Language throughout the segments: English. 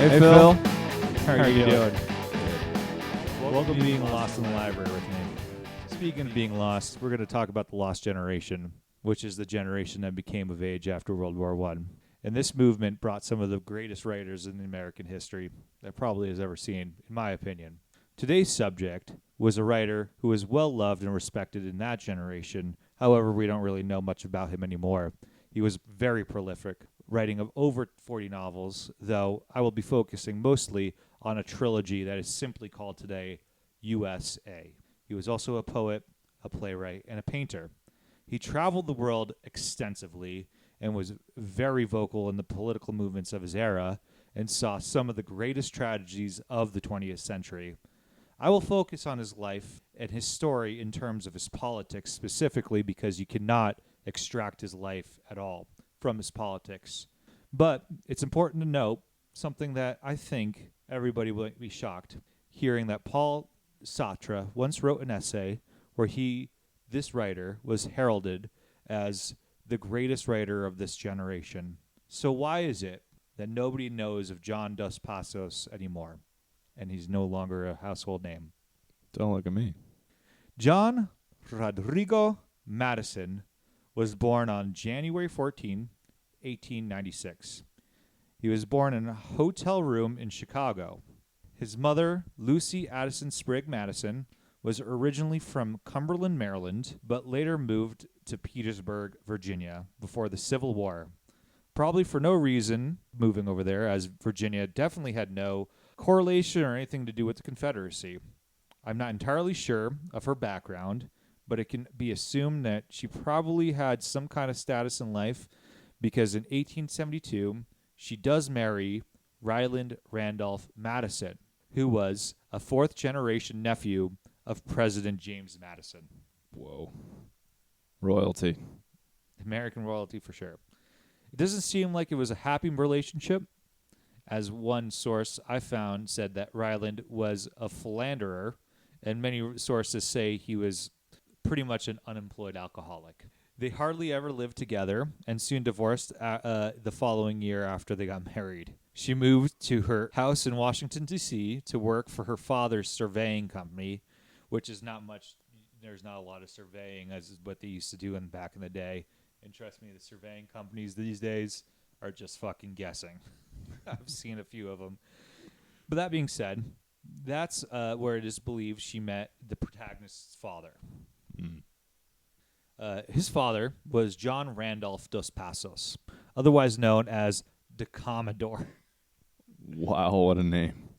Hey, Phil. How are you doing? Welcome to Being Lost in the Library with me. Speaking of being lost, we're going to talk about the lost generation, which is the generation that became of age after World War I. And this movement brought some of the greatest writers in American history that probably has ever seen, in my opinion. Today's subject was a writer who was well loved and respected in that generation. However, we don't really know much about him anymore. He was very prolific, writing of over 40 novels, though I will be focusing mostly on a trilogy that is simply called today USA. He was also a poet, a playwright, and a painter. He traveled the world extensively and was very vocal in the political movements of his era and saw some of the greatest tragedies of the 20th century. I will focus on his life and his story in terms of his politics specifically because you cannot extract his life at all from his politics. But it's important to note something that I think everybody will be shocked, hearing that Paul Sartre once wrote an essay where this writer, was heralded as the greatest writer of this generation. So why is it that nobody knows of John dos Passos anymore, and he's no longer a household name? Don't look at me. John Rodrigo Madison was born on January 14, 1896. He was born in a hotel room in Chicago. His mother, Lucy Addison Sprigg Madison, was originally from Cumberland, Maryland, but later moved to Petersburg, Virginia, before the Civil War. Probably for no reason moving over there, as Virginia definitely had no correlation or anything to do with the Confederacy. I'm not entirely sure of her background, but it can be assumed that she probably had some kind of status in life because in 1872, she does marry Ryland Randolph Madison, who was a fourth-generation nephew of President James Madison. Whoa. Royalty. American royalty for sure. It doesn't seem like it was a happy relationship, as one source I found said that Ryland was a philanderer, and many sources say he was pretty much an unemployed alcoholic. They hardly ever lived together and soon divorced the following year after they got married. She moved to her house in Washington, D.C. to work for her father's surveying company, which is not much. There's not a lot of surveying as what they used to do back in the day. And trust me, the surveying companies these days are just fucking guessing. I've seen a few of them. But that being said, that's where it is believed she met the protagonist's father. His father was John Randolph dos Passos, otherwise known as the Commodore. Wow, what a name.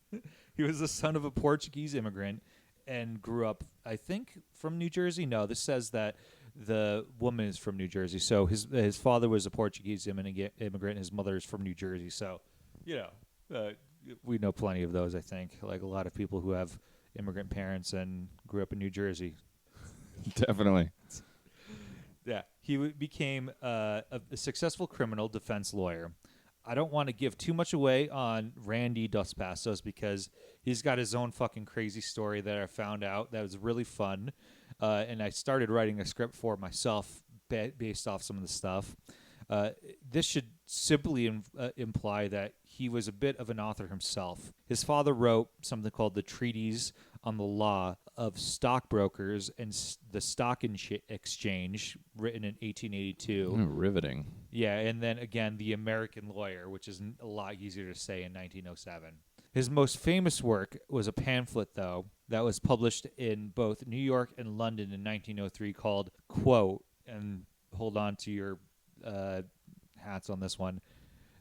He was the son of a Portuguese immigrant and grew up, I think, from New Jersey. No, this says that the woman is from New Jersey. So his father was a Portuguese immigrant. His mother is from New Jersey. So, we know plenty of those, I think. Like a lot of people who have immigrant parents and grew up in New Jersey. Definitely. Yeah, he became a successful criminal defense lawyer. I don't want to give too much away on Randy dos Passos because he's got his own fucking crazy story that I found out that was really fun. And I started writing a script for myself based off some of the stuff. This should simply imply that he was a bit of an author himself. His father wrote something called the Treatise on the Law of Stockbrokers and the Stock Exchange, written in 1882. Riveting. Yeah, and then again, The American Lawyer, which is a lot easier to say, in 1907. His most famous work was a pamphlet, though, that was published in both New York and London in 1903 called, quote, and hold on to your hats on this one,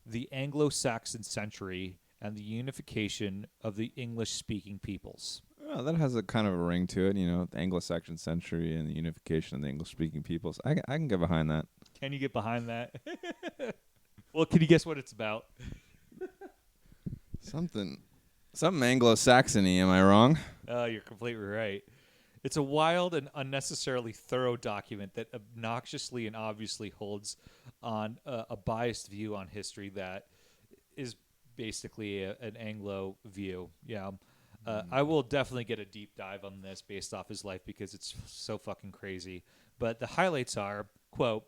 The Anglo-Saxon Century and the Unification of the English-Speaking Peoples. Oh, that has a kind of a ring to it, the Anglo-Saxon century and the unification of the English-speaking peoples. I can get behind that. Can you get behind that? Well, can you guess what it's about? Something Anglo-Saxon-y, am I wrong? Oh, you're completely right. It's a wild and unnecessarily thorough document that obnoxiously and obviously holds on a biased view on history that is basically an Anglo view. Yeah. I will definitely get a deep dive on this based off his life because it's so fucking crazy. But the highlights are, quote,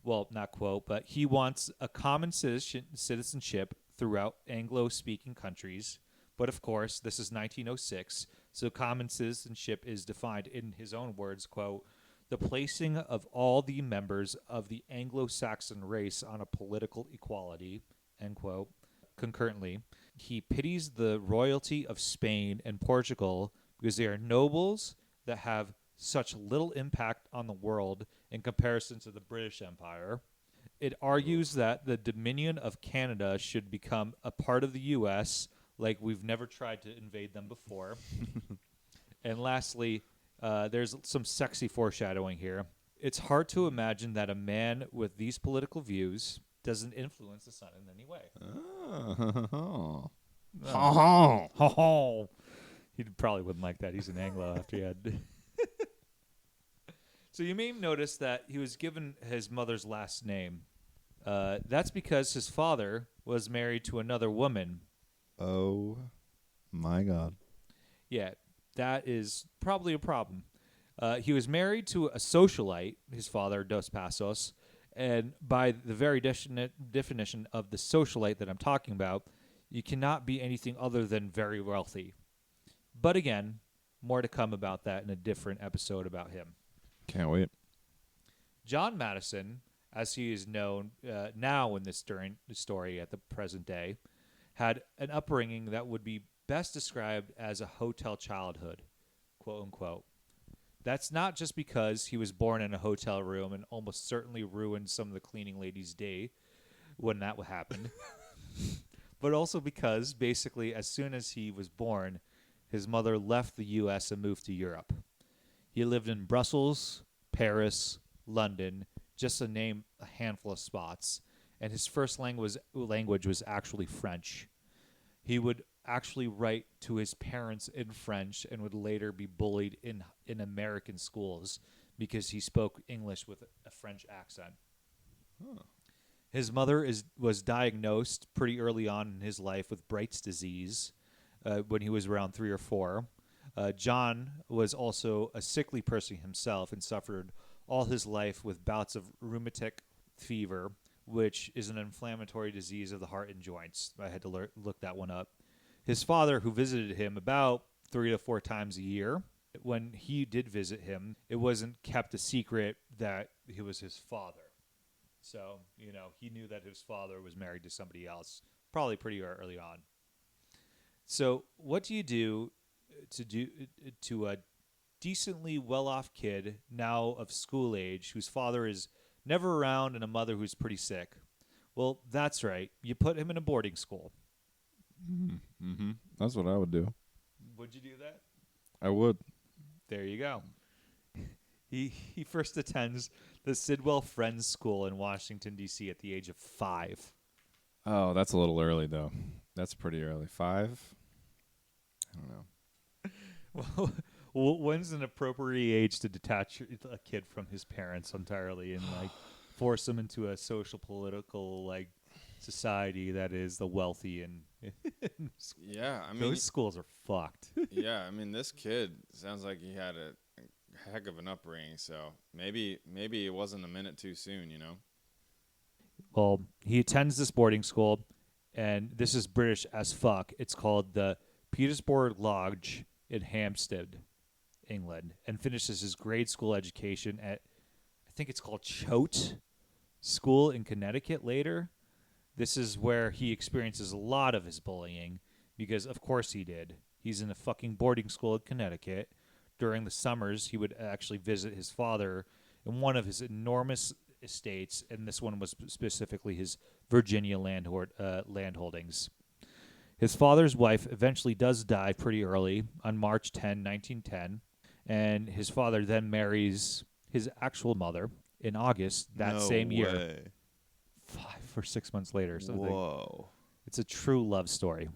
well, not quote, but he wants a common citizenship throughout Anglo-speaking countries. But of course, this is 1906, so common citizenship is defined in his own words, quote, the placing of all the members of the Anglo-Saxon race on a political equality, end quote. Concurrently, he pities the royalty of Spain and Portugal because they are nobles that have such little impact on the world in comparison to the British Empire. It argues that the Dominion of Canada should become a part of the U.S., like we've never tried to invade them before. And lastly, there's some sexy foreshadowing here. It's hard to imagine that a man with these political views doesn't influence the sun in any way. He probably wouldn't like that. He's an Anglo after he had... So you may notice that he was given his mother's last name. That's because his father was married to another woman. Oh, my God. Yeah, that is probably a problem. He was married to a socialite, his father, Dos Passos, and by the very definition of the socialite that I'm talking about, you cannot be anything other than very wealthy. But again, more to come about that in a different episode about him. Can't wait. John Madison, as he is known now in this story at the present day, had an upbringing that would be best described as a hotel childhood, quote unquote. That's not just because he was born in a hotel room and almost certainly ruined some of the cleaning lady's day when that would happen, but also because basically as soon as he was born, his mother left the U.S. and moved to Europe. He lived in Brussels, Paris, London, just to name a handful of spots, and his first language was actually French. He would actually write to his parents in French and would later be bullied in American schools because he spoke English with a French accent. Huh. His mother was diagnosed pretty early on in his life with Bright's disease when he was around 3 or 4. John was also a sickly person himself and suffered all his life with bouts of rheumatic fever, which is an inflammatory disease of the heart and joints. I had to look that one up. His father, who visited him about 3 to 4 times a year, when he did visit him, it wasn't kept a secret that he was his father. So, he knew that his father was married to somebody else, probably pretty early on. So, what do you do to a decently well-off kid now of school age whose father is never around and a mother who's pretty sick? Well, that's right. You put him in a boarding school. Mm-hmm. That's what I would do. Would you do that? I would. There you go. He first attends the Sidwell Friends School in Washington, D.C. at the age of 5. Oh, that's a little early, though. That's pretty early. 5? I don't know. Well, when's an appropriate age to detach a kid from his parents entirely and force him into a social political society that is the wealthy and yeah, I mean those schools are fucked. Yeah, I mean this kid sounds like he had a heck of an upbringing, so maybe it wasn't a minute too soon, Well, he attends this boarding school, and this is British as fuck. It's called the Petersburg Lodge in Hampstead, England, and finishes his grade school education at, I think it's called Choate School in Connecticut later. This is where he experiences a lot of his bullying, because of course he did. He's in a fucking boarding school in Connecticut. During the summers, he would actually visit his father in one of his enormous estates, and this one was specifically his Virginia landholdings. His father's wife eventually does die pretty early on March 10, 1910, and his father then marries his actual mother in August that same year. Way. 5 or 6 months later or something. Whoa. It's a true love story.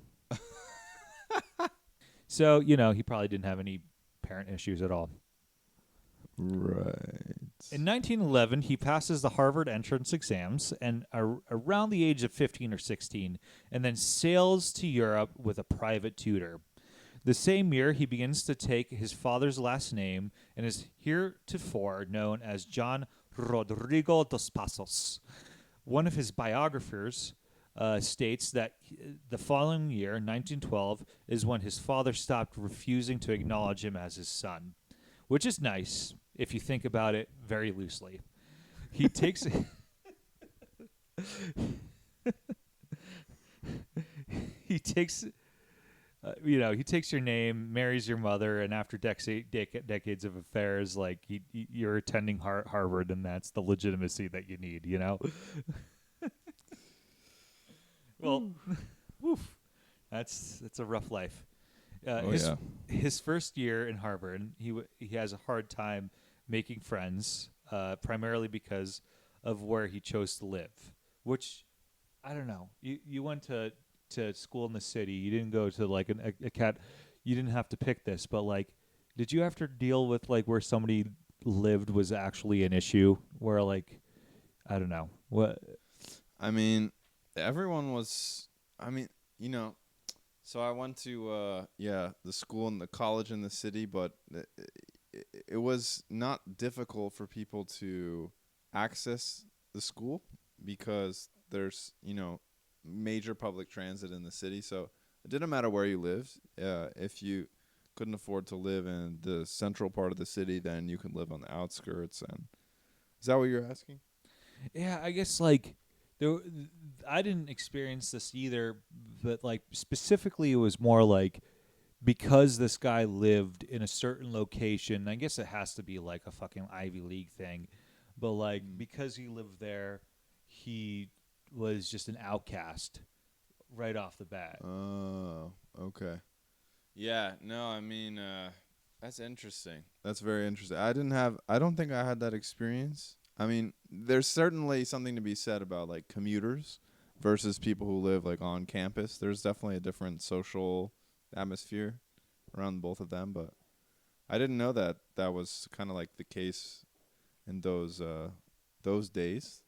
So, he probably didn't have any parent issues at all. Right. In 1911, he passes the Harvard entrance exams and around the age of 15 or 16, and then sails to Europe with a private tutor. The same year, he begins to take his father's last name and is heretofore known as John Rodrigo dos Passos. One of his biographers states that the following year, 1912, is when his father stopped refusing to acknowledge him as his son, which is nice if you think about it very loosely. He takes he takes he takes your name, marries your mother, and after decades of affairs, like you're attending Harvard, and that's the legitimacy that you need, Well, woof, that's a rough life. His first year in Harvard, he has a hard time making friends, primarily because of where he chose to live, which I don't know. You went to school in the city. You didn't go to like a cat. You didn't have to pick this, but like, did you have to deal with like where somebody lived was actually an issue? Where like, I don't know what. I mean, everyone was. I mean, so I went to the school and the college in the city, but it was not difficult for people to access the school because there's major public transit in the city, so it didn't matter where you lived. If you couldn't afford to live in the central part of the city, then you could live on the outskirts. And is that what you're asking? Yeah, I guess like I didn't experience this either, but like specifically it was more like because this guy lived in a certain location. I guess it has to be like a fucking Ivy League thing, but like because he lived there, he was just an outcast right off the bat. Oh, okay. Yeah, no, I mean, that's interesting. That's very interesting. I don't think I had that experience. I mean, there's certainly something to be said about like commuters versus people who live like on campus. There's definitely a different social atmosphere around both of them, but I didn't know that was kind of like the case in those days,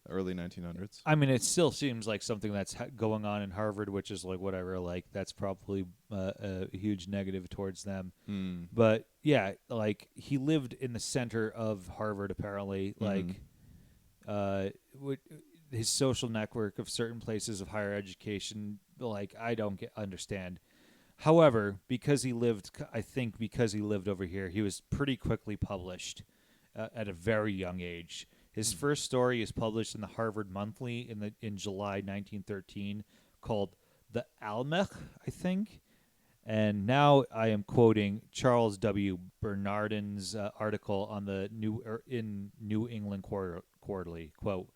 early 1900s. I mean, it still seems like something that's going on in Harvard, which is like whatever. Like that's probably a huge negative towards them. But yeah, like he lived in the center of Harvard. Apparently, like his social network of certain places of higher education. Like I don't understand. However, because he lived over here, he was pretty quickly published at a very young age. His first story is published in the Harvard Monthly in July 1913, called "The Almech," I think. And now I am quoting Charles W. Bernardin's article on the New England Quarterly. Quote: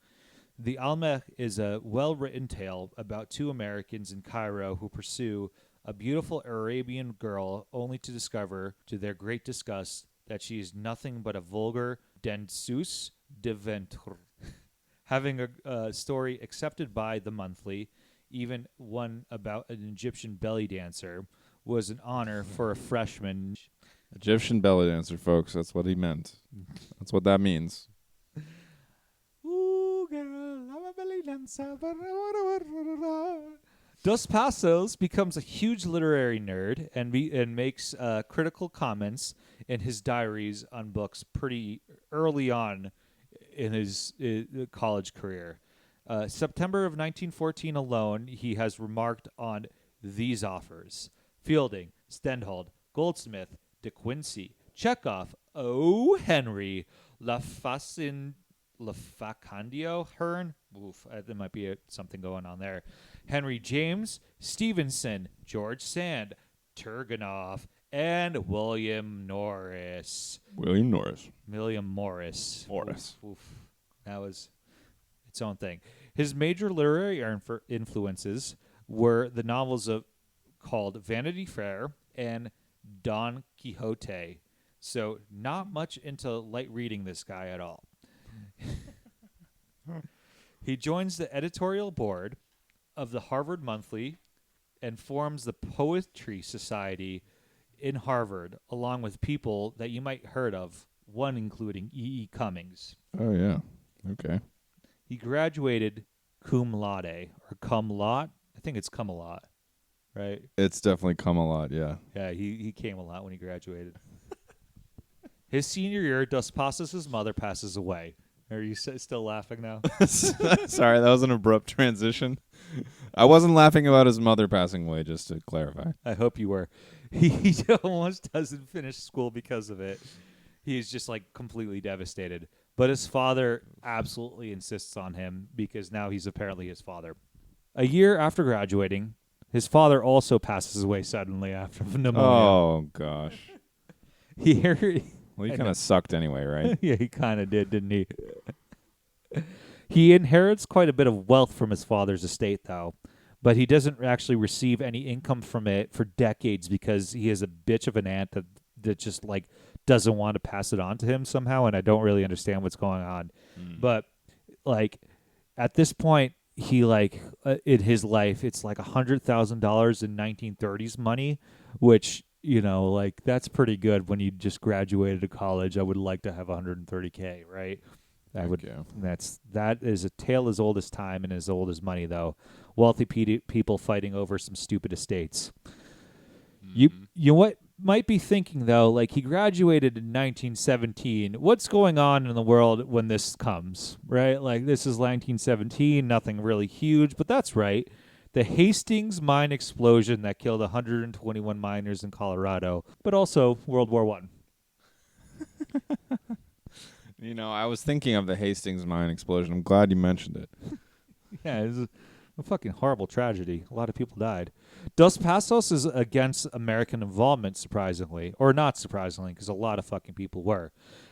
"The Almech is a well-written tale about two Americans in Cairo who pursue a beautiful Arabian girl, only to discover, to their great disgust, that she is nothing but a vulgar danseuse de ventre." Having a story accepted by the Monthly, even one about an Egyptian belly dancer, was an honor for a freshman. Egyptian belly dancer, folks. That's what he meant. That's what that means. Ooh, girl, I'm a belly dancer. Dos Passos becomes a huge literary nerd and makes critical comments in his diaries on books pretty early on in his college career. September of 1914 alone, he has remarked on these authors: Fielding, Stendhal, Goldsmith, De Quincey, Chekhov, O. Henry, Lafacandio, Hearn. Oof, there might be something going on there. Henry James, Stevenson, George Sand, Turgenev, and William Morris. Oof. That was its own thing. His major literary influences were the novels called Vanity Fair and Don Quixote. So not much into light reading, this guy, at all. He joins the editorial board of the Harvard Monthly and forms the Poetry Society in Harvard, along with people that you might heard of, one including E.E. Cummings. Oh, yeah. Okay. He graduated cum laude, or cum laude. I think it's cum a lot, right? It's definitely come a lot, yeah. Yeah, he came a lot when he graduated. His senior year, Dos Passos' mother passes away. Are you still laughing now? Sorry, that was an abrupt transition. I wasn't laughing about his mother passing away, just to clarify. I hope you were. He almost doesn't finish school because of it. He's just like completely devastated. But his father absolutely insists on him because now he's apparently his father. A year after graduating, his father also passes away suddenly after pneumonia. Oh, gosh. Well, he kind of sucked anyway, right? Yeah, he kind of did, didn't he? He inherits quite a bit of wealth from his father's estate, though, but he doesn't actually receive any income from it for decades because he has a bitch of an aunt that just like doesn't want to pass it on to him somehow, and I don't really understand what's going on. But like at this point, he in his life, it's like $100,000 in 1930s money, which like that's pretty good when you just graduated college. I would like to have 130K, right? That is a tale as old as time and as old as money, though. Wealthy people fighting over some stupid estates. You what might be thinking though, like he graduated in 1917. What's going on in the world when this comes, right? Like this is 1917, nothing really huge, but that's right. The Hastings mine explosion that killed 121 miners in Colorado, but also World War I. I was thinking of the Hastings mine explosion. I'm glad you mentioned it. Yeah, it was a fucking horrible tragedy. A lot of people died. Dos Passos is against American involvement, surprisingly, or not surprisingly, because a lot of fucking people were,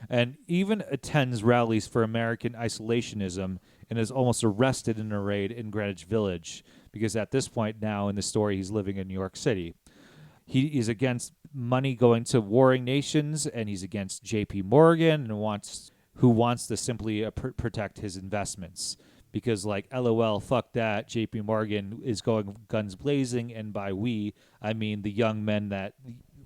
and even attends rallies for American isolationism and is almost arrested in a raid in Greenwich Village, because at this point now in the story he's living in New York City. He is against money going to warring nations, and he's against J.P. Morgan who wants to simply protect his investments. Because, like, LOL, fuck that. J.P. Morgan is going guns blazing, and by we, I mean the young men that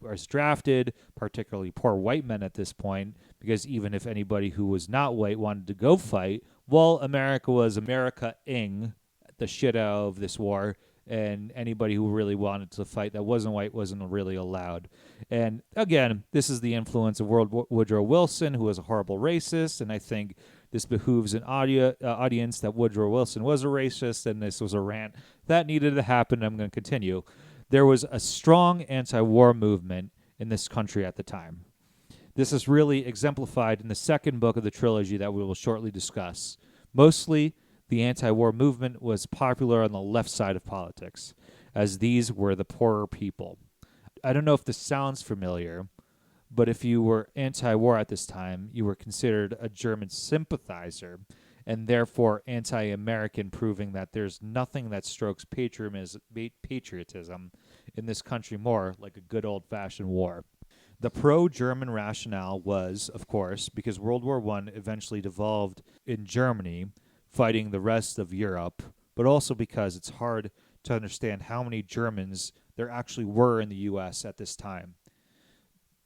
are drafted, particularly poor white men at this point, because even if anybody who was not white wanted to go fight, well, America was America-ing the shit out of this war, and anybody who really wanted to fight that wasn't white wasn't really allowed. And, again, this is the influence of Woodrow Wilson, who was a horrible racist, and I think this behooves an audience that Woodrow Wilson was a racist, and this was a rant that needed to happen. I'm going to continue. There was a strong anti-war movement in this country at the time. This is really exemplified in the second book of the trilogy that we will shortly discuss. Mostly, the anti-war movement was popular on the left side of politics, as these were the poorer people. I don't know if this sounds familiar, but if you were anti-war at this time, you were considered a German sympathizer and therefore anti-American, proving that there's nothing that strokes patriotism in this country more like a good old-fashioned war. The pro-German rationale was, of course, because World War I eventually devolved in Germany, fighting the rest of Europe, but also because it's hard to understand how many Germans there actually were in the U.S. at this time.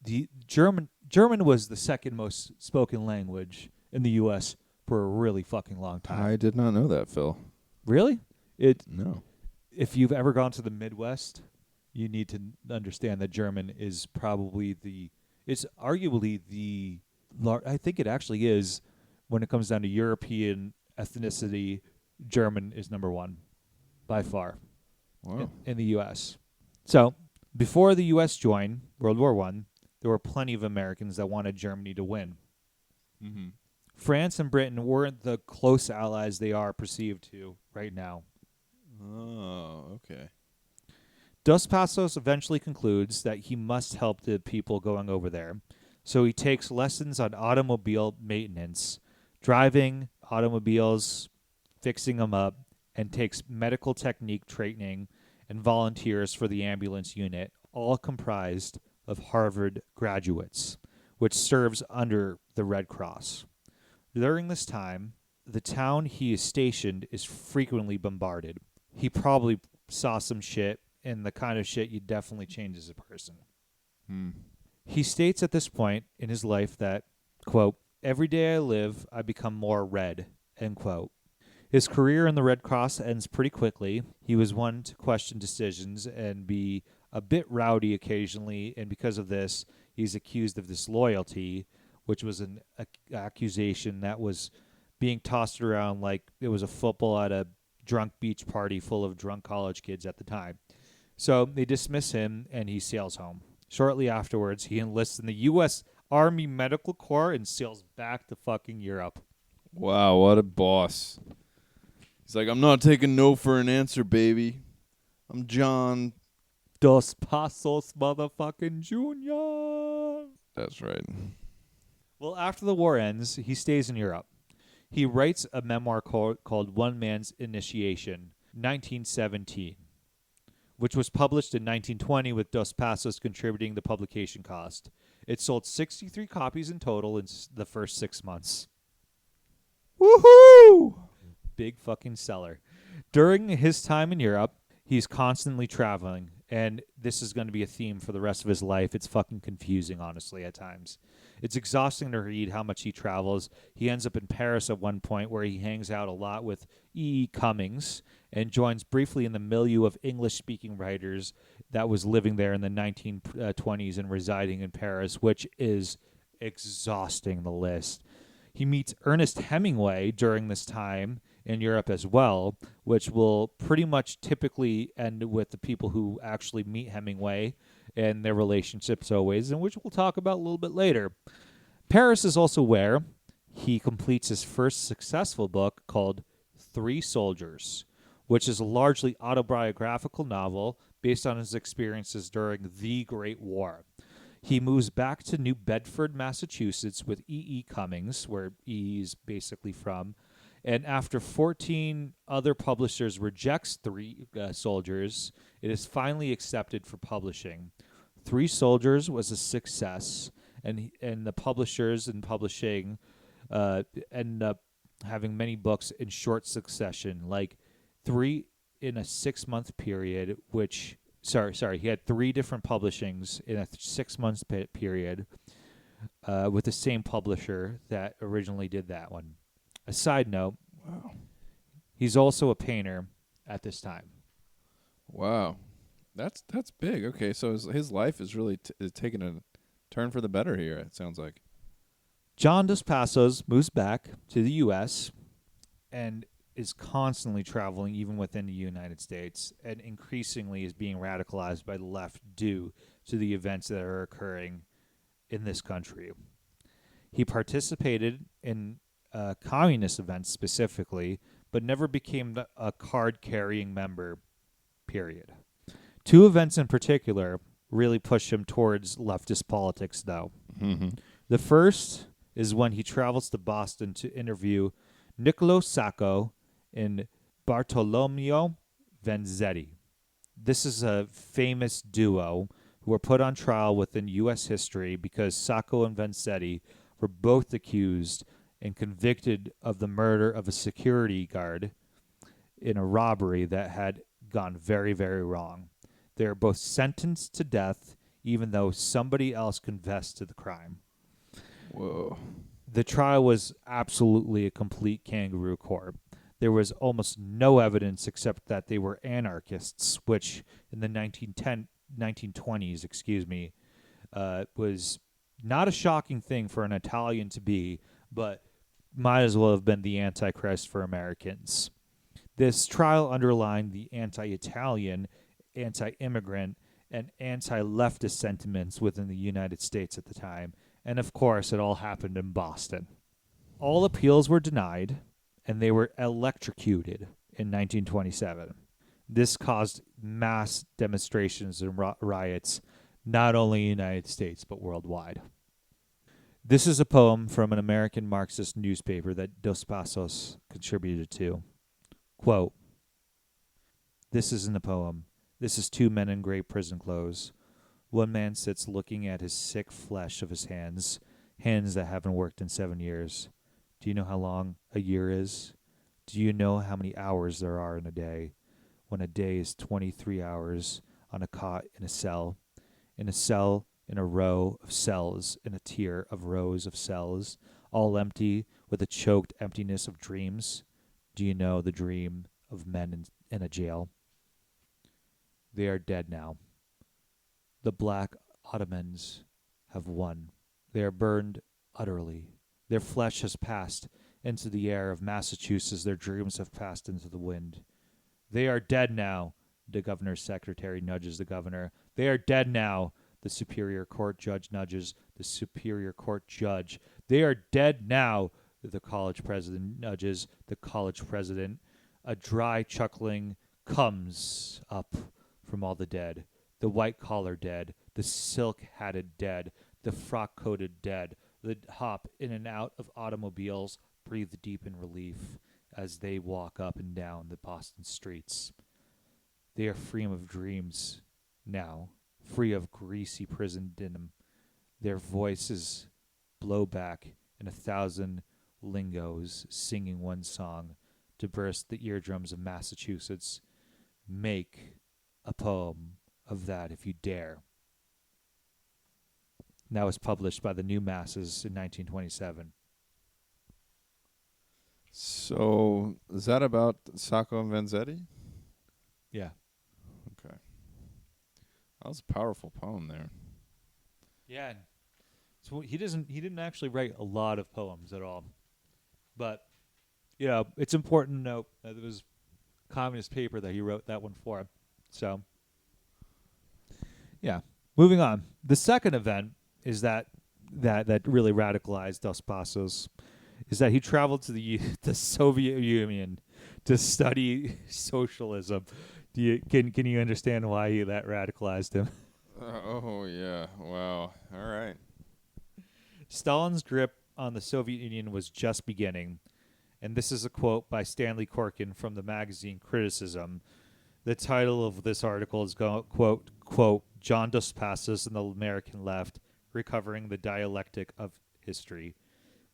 The German was the second most spoken language in the U.S. for a really fucking long time. I did not know that, Phil. Really? No. If you've ever gone to the Midwest, you need to understand that German is probably it's arguably I think it actually is, when it comes down to European ethnicity, German is number one by far. Wow. In the U.S. So before the U.S. joined World War I, there were plenty of Americans that wanted Germany to win. Mm-hmm. France and Britain weren't the close allies they are perceived to right now. Oh, okay. Dos Passos eventually concludes that he must help the people going over there, so he takes lessons on automobile maintenance, driving automobiles, fixing them up, and takes medical technique training and volunteers for the ambulance unit, all comprised of Harvard graduates, which serves under the Red Cross. During this time, the town he is stationed is frequently bombarded. He probably saw some shit, and the kind of shit you definitely change as a person. He states at this point in his life that, quote, "Every day I live, I become more red," end quote. His career in the Red Cross ends pretty quickly. He was one to question decisions and be a bit rowdy occasionally, and because of this, he's accused of disloyalty, which was an accusation that was being tossed around like it was a football at a drunk beach party full of drunk college kids at the time. So they dismiss him and he sails home. Shortly afterwards, he enlists in the U.S. Army Medical Corps and sails back to fucking Europe. Wow, what a boss. He's like, I'm not taking no for an answer, baby. I'm John. Dos Passos motherfucking Junior. That's right. Well, after the war ends, he stays in Europe. He writes a memoir called One Man's Initiation, 1917, which was published in 1920 with Dos Passos contributing the publication cost. It sold 63 copies in total in the first 6 months. Woohoo! Big fucking seller. During his time in Europe, he's constantly traveling, and this is going to be a theme for the rest of his life. It's fucking confusing, honestly, at times. It's exhausting to read how much he travels. He ends up in Paris at one point where he hangs out a lot with E. Cummings and joins briefly in the milieu of English-speaking writers that was living there in the 1920s and residing in Paris, which is exhausting, the list. He meets Ernest Hemingway during this time in Europe as well, which will pretty much typically end with the people who actually meet Hemingway and their relationships always, and which we'll talk about a little bit later. Paris is also where he completes his first successful book called Three Soldiers, which is a largely autobiographical novel based on his experiences during the Great War. He moves back to New Bedford, Massachusetts with E. Cummings, where E. is basically from, and after 14 other publishers rejects Three Soldiers, it is finally accepted for publishing. Three Soldiers was a success, and the publishers and publishing ended up having many books in short succession, like three in a 6-month period, which... Sorry. He had 3 different publishings in a 6-month period with the same publisher that originally did that one. A side note, Wow. he's also a painter at this time. Wow. That's big. Okay, so his life is really is taking a turn for the better here, it sounds like. John Dos Passos moves back to the U.S. and is constantly traveling even within the United States and increasingly is being radicalized by the left due to the events that are occurring in this country. He participated in communist events specifically, but never became a card-carrying member, period. 2 events in particular really pushed him towards leftist politics, though. Mm-hmm. The first is when he travels to Boston to interview Niccolo Sacco and Bartolomeo Vanzetti. This is a famous duo who were put on trial within U.S. history because Sacco and Vanzetti were both accused and convicted of the murder of a security guard in a robbery that had gone very, very wrong. They are both sentenced to death, even though somebody else confessed to the crime. Whoa. The trial was absolutely a complete kangaroo court. There was almost no evidence except that they were anarchists, which in the 1920s, was not a shocking thing for an Italian to be, but might as well have been the Antichrist for Americans. This trial underlined the anti-Italian, anti-immigrant, and anti-leftist sentiments within the United States at the time, and of course it all happened in Boston. All appeals were denied, and they were electrocuted in 1927. This caused mass demonstrations and riots, not only in the United States, but worldwide. This is a poem from an American Marxist newspaper that Dos Passos contributed to. Quote, "This isn't a poem. This is 2 men in gray prison clothes. One man sits looking at his sick flesh of his hands that haven't worked in 7 years. Do you know how long a year is? Do you know how many hours there are in a day? When a day is 23 hours on a cot in a cell, in a row of cells, in a tier of rows of cells, all empty with a choked emptiness of dreams. Do you know the dream of men in a jail? They are dead now. The black Ottomans have won. They are burned utterly. Their flesh has passed into the air of Massachusetts, their dreams have passed into the wind. They are dead now, the governor's secretary nudges the governor. They are dead now, the Superior Court judge nudges the Superior Court judge. They are dead now, the college president nudges the college president. A dry chuckling comes up from all the dead. The white-collar dead, the silk-hatted dead, the frock-coated dead, that hop in and out of automobiles, breathe deep in relief as they walk up and down the Boston streets. They are free of dreams now, free of greasy prison denim. Their voices blow back in 1,000 lingos, singing one song to burst the eardrums of Massachusetts. Make a poem of that if you dare. And that was published by the New Masses in 1927. So, is that about Sacco and Vanzetti? Yeah. Okay. That was a powerful poem there. Yeah. So he didn't actually write a lot of poems at all. But it's important to note that it was communist paper that he wrote that one for. So yeah. Moving on. The second event is that really radicalized Dos Passos is that he traveled to the Soviet Union to study socialism. Can you understand why that radicalized him? Oh yeah. Wow. All right. Stalin's grip on the Soviet Union was just beginning, and this is a quote by Stanley Corkin from the magazine Criticism. The title of this article is quote, John Dos Passos and the American Left, Recovering the Dialectic of History,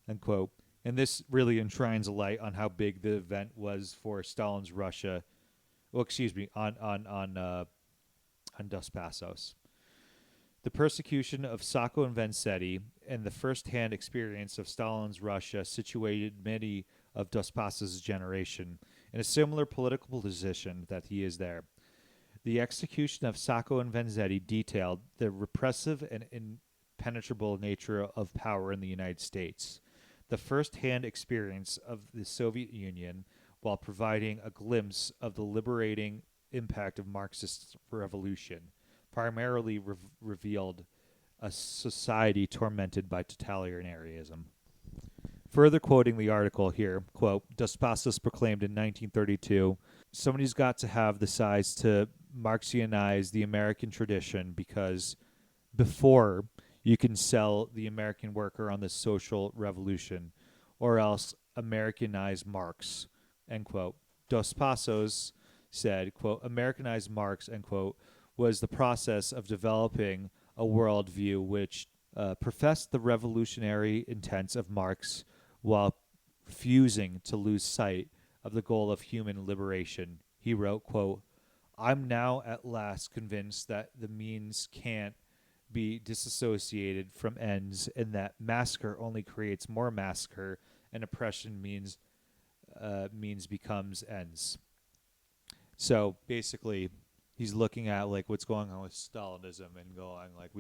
end quote. And this really enshrines a light on how big the event was for Stalin's Russia. Well, excuse me, on Dos Passos. The persecution of Sacco and Vanzetti and the first-hand experience of Stalin's Russia situated many of Dos Passos' generation in a similar political position that he is there. The execution of Sacco and Vanzetti detailed the repressive and impenetrable nature of power in the United States. The first-hand experience of the Soviet Union, while providing a glimpse of the liberating impact of Marxist revolution, primarily revealed a society tormented by totalitarianism. Further quoting the article here, quote, Dos Passos proclaimed in 1932, somebody's got to have the size to Marxianize the American tradition because before you can sell the American worker on the social revolution or else Americanize Marx, end quote. Dos Passos said, quote, Americanize Marx, end quote, was the process of developing a worldview which professed the revolutionary intents of Marx while refusing to lose sight of the goal of human liberation. He wrote, quote, I'm now at last convinced that the means can't be disassociated from ends and that massacre only creates more massacre and oppression means becomes ends. So basically, he's looking at like what's going on with Stalinism and going like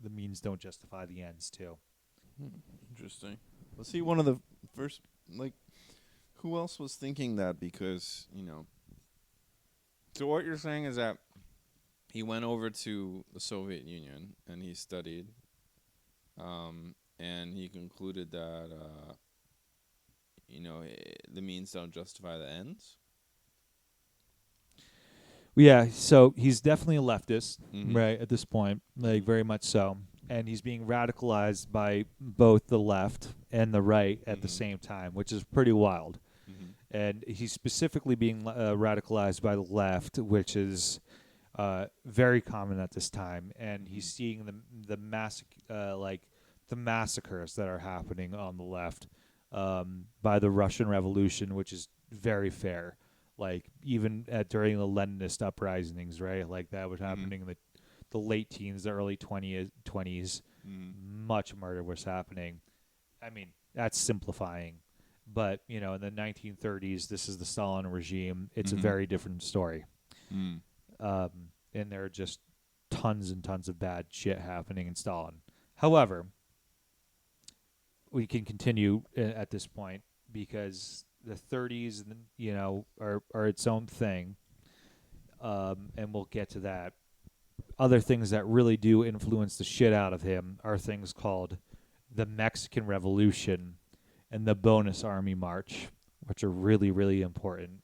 the means don't justify the ends too. Interesting. Was he one of the first, who else was thinking that? Because, so what you're saying is that he went over to the Soviet Union and he studied, and he concluded that, the means don't justify the ends. Yeah, so he's definitely a leftist, Mm-hmm. right, at this point, very much so. And he's being radicalized by both the left and the right at the same time, which is pretty wild. Mm-hmm. And he's specifically being radicalized by the left, which is very common at this time. And he's seeing the massacres that are happening on the left by the Russian Revolution, which is very fair. Like even during the Leninist uprisings, right? Like that was happening in the late teens, the early 20s. Much murder was happening. I mean, that's simplifying. But, in the 1930s, this is the Stalin regime. It's a very different story. And there are just tons and tons of bad shit happening in Stalin. However, we can continue at this point. because the 30s, are its own thing, and we'll get to that. Other things that really do influence the shit out of him are things called the Mexican Revolution and the Bonus Army March, which are really, really important.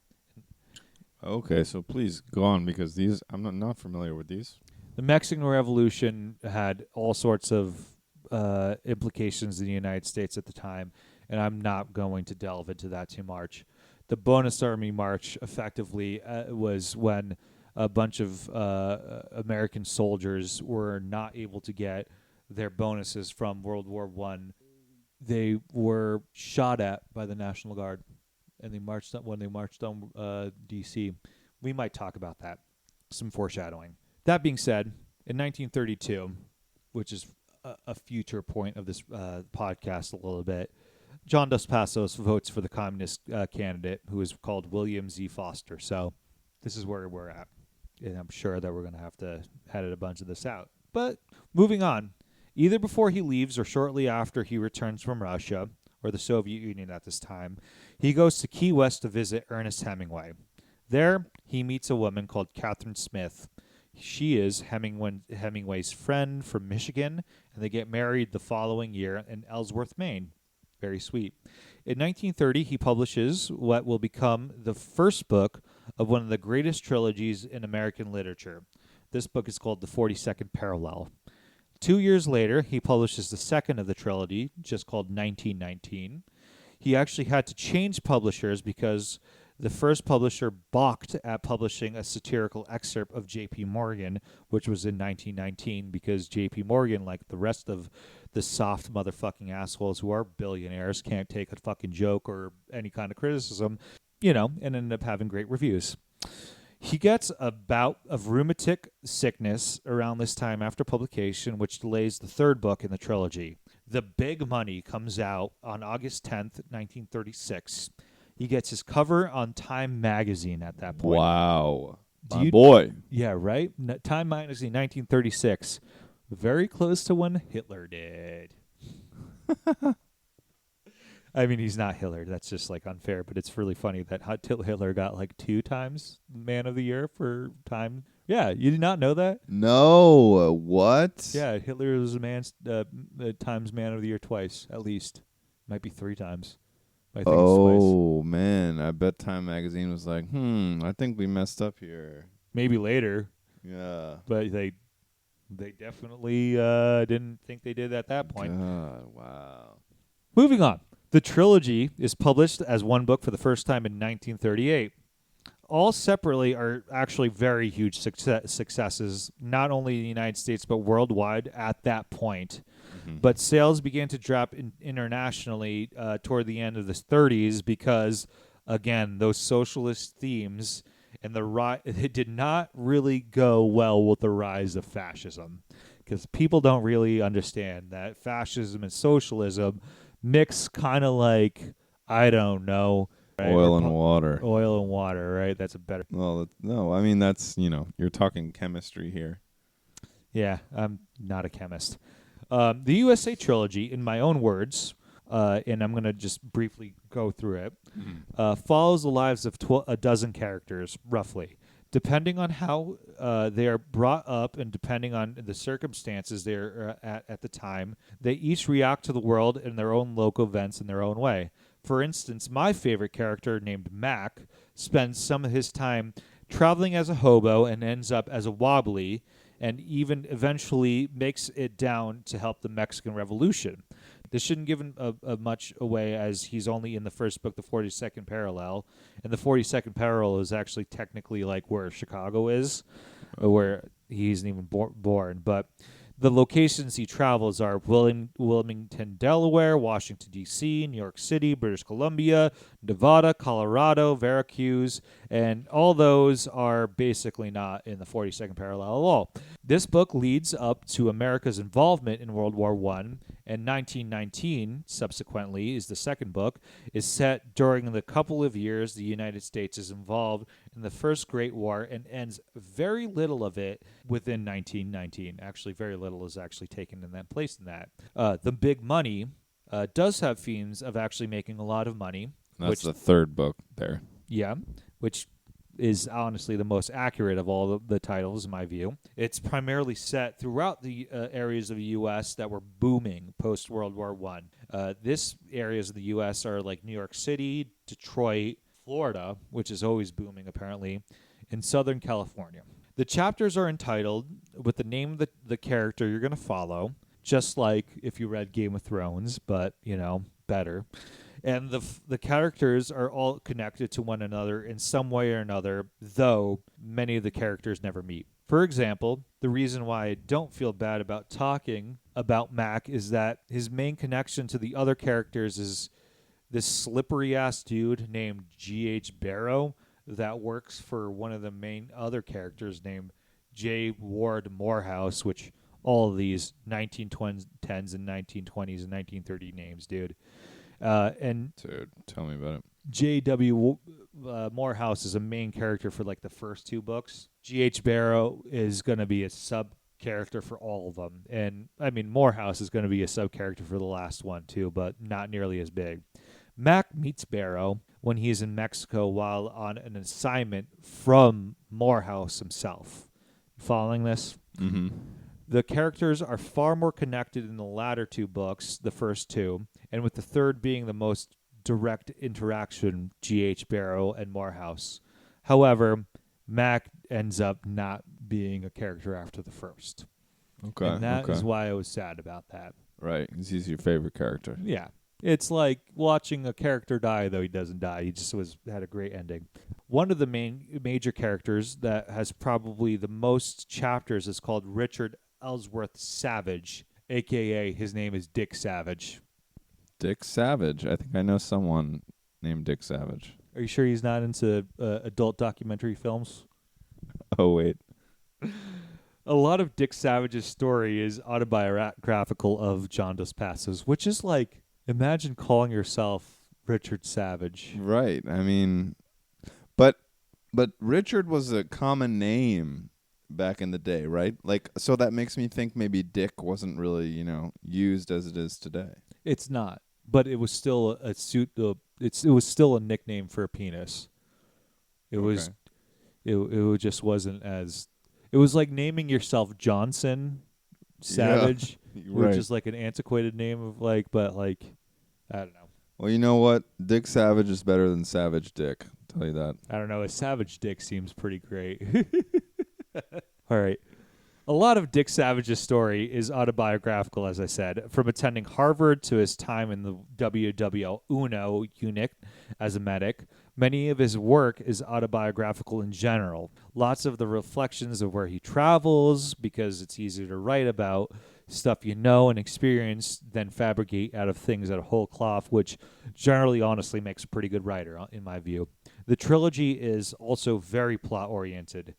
Okay, so please go on because these I'm not familiar with these. The Mexican Revolution had all sorts of implications in the United States at the time, and I'm not going to delve into that too much. The Bonus Army March effectively was when a bunch of American soldiers were not able to get their bonuses from World War One. They were shot at by the National Guard, and they marched on D.C. We might talk about that. Some foreshadowing. That being said, in 1932, which is a future point of this podcast a little bit, John Dos Passos votes for the communist candidate, who is called William Z. Foster. So this is where we're at. And I'm sure that we're going to have to edit a bunch of this out. But moving on, either before he leaves or shortly after he returns from Russia, or the Soviet Union at this time, he goes to Key West to visit Ernest Hemingway. There, he meets a woman called Catherine Smith. She is Hemingway's friend from Michigan, and they get married the following year in Ellsworth, Maine. Very sweet. In 1930, he publishes what will become the first book of one of the greatest trilogies in American literature. This book is called The 42nd Parallel. 2 years later, he publishes the second of the trilogy, just called 1919. He actually had to change publishers because the first publisher balked at publishing a satirical excerpt of J.P. Morgan, which was in 1919, because J.P. Morgan, like the rest of the soft motherfucking assholes who are billionaires, can't take a fucking joke or any kind of criticism, and ended up having great reviews. He gets a bout of rheumatic sickness around this time after publication, which delays the third book in the trilogy. The Big Money comes out on August 10th, 1936. He gets his cover on Time magazine at that point. Wow. My boy. Yeah, right? Time magazine, 1936. Very close to when Hitler did. I mean, he's not Hitler. That's just like unfair, but it's really funny that Hitler got like 2 times Man of the Year for Time. Yeah, you did not know that? No, what? Yeah, Hitler was Times Man of the Year twice, at least. Might be 3 times. I think it's twice. Oh, man. I bet Time magazine was like, I think we messed up here. Maybe later. Yeah. But they definitely didn't think they did at that point. God, wow. Moving on. The trilogy is published as one book for the first time in 1938. All separately are actually very huge successes, not only in the United States but worldwide at that point. Mm-hmm. But sales began to drop internationally toward the end of the 30s because, again, those socialist themes and it did not really go well with the rise of fascism, because people don't really understand that fascism and socialism mix kind of like, I don't know, right? Oil and water. Oil and water, right? That's a better... Well, no, I mean, that's, you're talking chemistry here. Yeah, I'm not a chemist. The USA trilogy, in my own words, and I'm going to just briefly go through it, follows the lives of a dozen characters, roughly. Depending on how they are brought up and depending on the circumstances they're at the time, they each react to the world in their own local events in their own way. For instance, my favorite character, named Mac, spends some of his time traveling as a hobo and ends up as a wobbly, and even eventually makes it down to help the Mexican Revolution. This shouldn't give him much away, as he's only in the first book, The 42nd Parallel. And the 42nd Parallel is actually technically like where Chicago is, where he isn't even born. But the locations he travels are Wilmington, Delaware, Washington, D.C., New York City, British Columbia, Nevada, Colorado, Veracruz, and all those are basically not in the 42nd Parallel at all. This book leads up to America's involvement in World War I, and 1919, subsequently, is the second book, is set during the couple of years the United States is involved in the First Great War, and ends very little of it within 1919. Actually, very little is actually taken in that place in that. The Big Money does have themes of actually making a lot of money. That's the third book there. Yeah, which is honestly the most accurate of all the titles, in my view. It's primarily set throughout the areas of the U.S. that were booming post-World War I. This areas of the U.S. are like New York City, Detroit, Florida, which is always booming apparently, in Southern California. The chapters are entitled with the name of the character you're going to follow, just like if you read Game of Thrones, but, better. And the characters are all connected to one another in some way or another, though many of the characters never meet. For example, the reason why I don't feel bad about talking about Mac is that his main connection to the other characters is this slippery-ass dude named G.H. Barrow that works for one of the main other characters named J. Ward Morehouse, which all of these 1910s and 1920s and 1930 names, dude. And Dude, tell me about it. J.W. Morehouse is a main character for like the first two books. G.H. Barrow is going to be a sub-character for all of them. And, I mean, Morehouse is going to be a sub-character for the last one, too, but not nearly as big. Mac meets Barrow when he is in Mexico while on an assignment from Morehouse himself. Following this? Mm-hmm. The characters are far more connected in the latter two books, the first two, and with the third being the most direct interaction, G.H. Barrow and Morehouse. However, Mac ends up not being a character after the first. Okay. And that is why I was sad about that. Right, 'cause he's your favorite character. Yeah. It's like watching a character die, though he doesn't die. He just had a great ending. One of the major characters that has probably the most chapters is called Richard Ellsworth Savage, a.k.a. his name is Dick Savage. Dick Savage. I think I know someone named Dick Savage. Are you sure he's not into adult documentary films? Oh, wait. A lot of Dick Savage's story is autobiographical of John Dos Passos, which is like, imagine calling yourself Richard Savage. Right. I mean, but Richard was a common name back in the day, right? Like, so that makes me think maybe Dick wasn't really, used as it is today. It's not, but it was still a suit. It was still a nickname for a penis. It was. It just wasn't as. It was like naming yourself Johnson Savage, right. which is like an antiquated name of but I don't know. Well, you know what? Dick Savage is better than Savage Dick. I'll tell you that. I don't know. A Savage Dick seems pretty great. All right. A lot of Dick Savage's story is autobiographical, as I said, from attending Harvard to his time in the WW Uno unit as a medic. Many of his work is autobiographical in general. Lots of the reflections of where he travels, because it's easier to write about stuff you know and experience than fabricate out of things out of whole cloth, which generally honestly makes a pretty good writer, in my view. The trilogy is also very plot-oriented.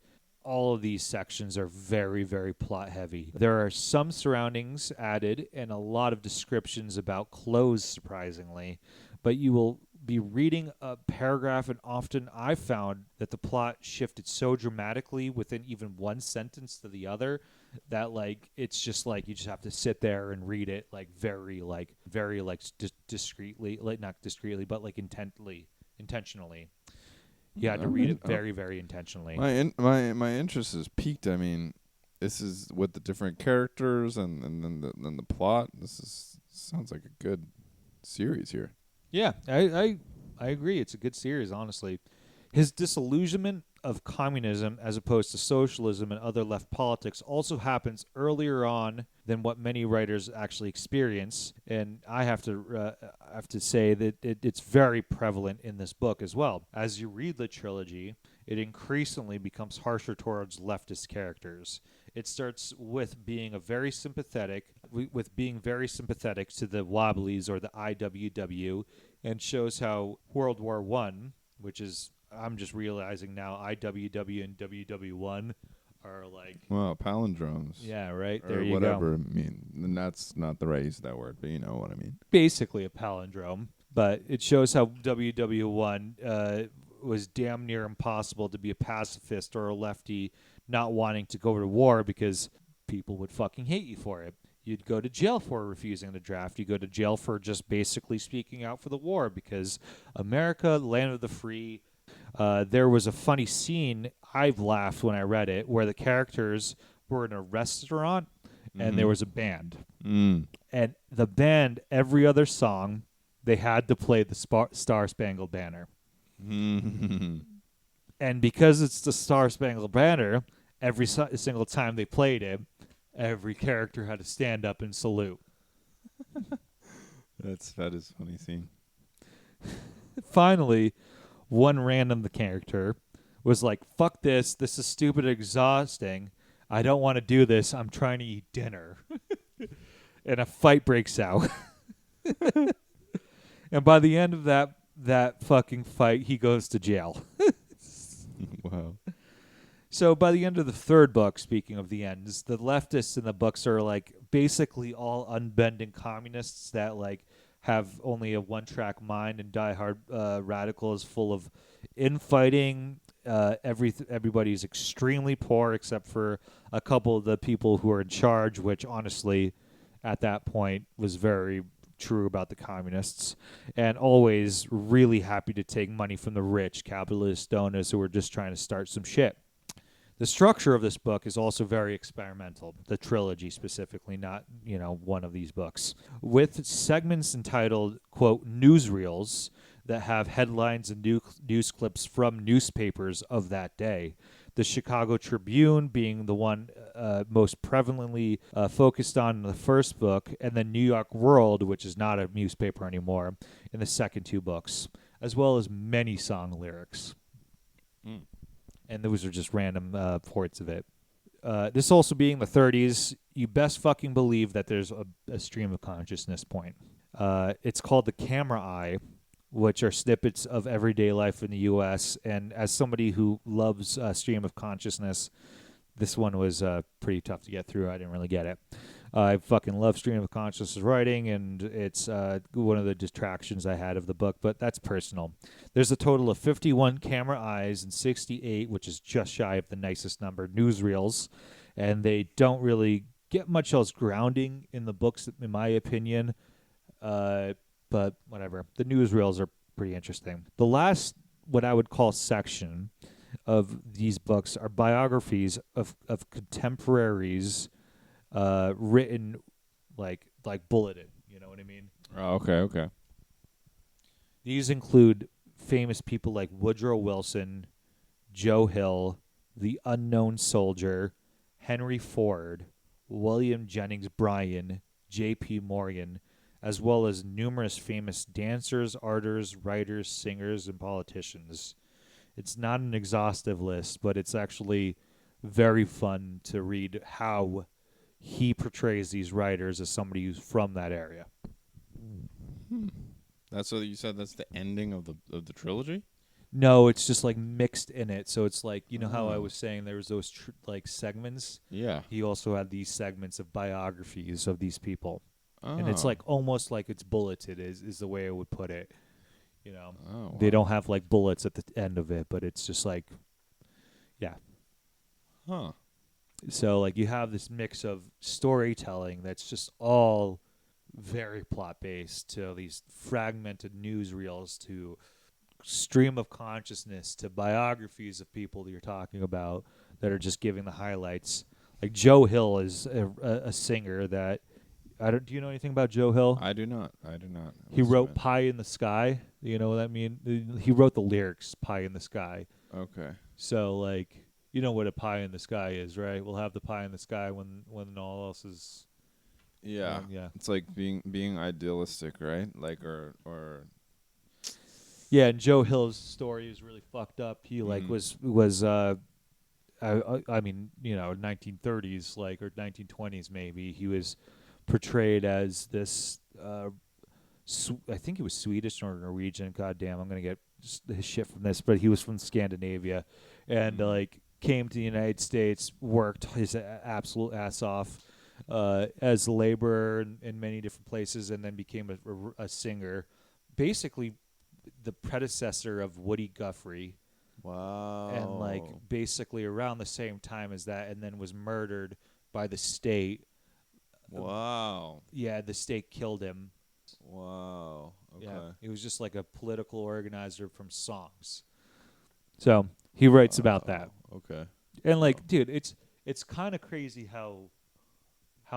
All of these sections are very, very plot-heavy. There are some surroundings added and a lot of descriptions about clothes, surprisingly, but you will be reading a paragraph, and often I found that the plot shifted so dramatically within even one sentence to the other that it's just you just have to sit there and read it very discreetly, not discreetly, but intentionally. You had to read it very, very intentionally. My interest is piqued. I mean, this is with the different characters and then the plot. Sounds like a good series here. Yeah, I agree. It's a good series, honestly. His disillusionment of communism as opposed to socialism and other left politics also happens earlier on than what many writers actually experience, and I have to say that it's very prevalent in this book as well. As you read the trilogy, it increasingly becomes harsher towards leftist characters. It starts with being very sympathetic to the Wobblies or the IWW, and shows how World War I, which is, I'm just realizing now, IWW and WW1 are well, palindromes. Yeah, right. Or there you whatever. go. I mean, and that's not the right use of that word, but you know what I mean. Basically a palindrome, but it shows how WW1 was damn near impossible to be a pacifist or a lefty not wanting to go to war because people would fucking hate you for it. You'd go to jail for refusing the draft. You go to jail for just basically speaking out for the war because America, land of the free. There was a funny scene, I've laughed when I read it, where the characters were in a restaurant and there was a band. And the band, every other song, they had to play the Star Spangled Banner. And because it's the Star Spangled Banner, every single time they played it, every character had to stand up and salute. That is funny scene. Finally, one random character was like, fuck this. This is stupid and exhausting. I don't want to do this. I'm trying to eat dinner. And a fight breaks out. And by the end of that fucking fight, he goes to jail. Wow. So by the end of the third book, speaking of the ends, the leftists in the books are like basically all unbending communists that like have only a one-track mind, and diehard radicals full of infighting. Everybody's extremely poor except for a couple of the people who are in charge, which honestly at that point was very true about the communists, and always really happy to take money from the rich capitalist donors who were just trying to start some shit. The structure of this book is also very experimental, the trilogy specifically, not, one of these books, with segments entitled, quote, newsreels that have headlines and news clips from newspapers of that day. The Chicago Tribune being the one most prevalently focused on in the first book, and the New York World, which is not a newspaper anymore, in the second two books, as well as many song lyrics. And those are just random ports of it. This also being the 30s, you best fucking believe that there's a stream of consciousness point. It's called the camera eye, which are snippets of everyday life in the U.S. And as somebody who loves stream of consciousness, this one was pretty tough to get through. I didn't really get it. I fucking love stream of consciousness writing, and it's one of the distractions I had of the book, but that's personal. There's a total of 51 camera eyes and 68, which is just shy of the nicest number, newsreels, and they don't really get much else grounding in the books, in my opinion, but whatever. The newsreels are pretty interesting. The last, what I would call section of these books are biographies of contemporaries written like bulleted, you know what I mean? Oh, okay. These include famous people like Woodrow Wilson, Joe Hill, the Unknown Soldier, Henry Ford, William Jennings Bryan, J.P. Morgan, as well as numerous famous dancers, artists, writers, singers, and politicians. It's not an exhaustive list, but it's actually very fun to read how he portrays these writers as somebody who's from that area. That's what you said. That's the ending of the trilogy. No, it's just like mixed in it. So it's like, how I was saying there was those like segments. Yeah. He also had these segments of biographies of these people, and Oh. it's like almost like it's bulleted is the way I would put it. Oh, wow. They don't have like bullets at the end of it, but it's just like, yeah. Huh. So, like, you have this mix of storytelling that's just all very plot-based, to these fragmented newsreels, to stream of consciousness, to biographies of people that you're talking about that are just giving the highlights. Like, Joe Hill is a singer that... do you know anything about Joe Hill? I do not. He wrote Pie in the Sky. You know what that means? He wrote the lyrics, Pie in the Sky. Okay. So, like... You know what a pie in the sky is, right? We'll have the pie in the sky when all else is. Yeah. Yeah. It's like being idealistic, right? Like or. Yeah, and Joe Hill's story is really fucked up. He was I mean, 1930s like, or 1920s maybe. He was portrayed as this I think he was Swedish or Norwegian. God damn, I'm going to get his shit from this, but he was from Scandinavia and like came to the United States, worked his absolute ass off as a laborer in many different places, and then became a singer. Basically, the predecessor of Woody Guthrie. Wow. And like basically around the same time as that, and then was murdered by the state Wow. Yeah, the state killed him. Wow. Okay. Yeah, he was just like a political organizer from songs. So he writes about that. Wow. Okay. And Wow. like, dude, it's kind of crazy how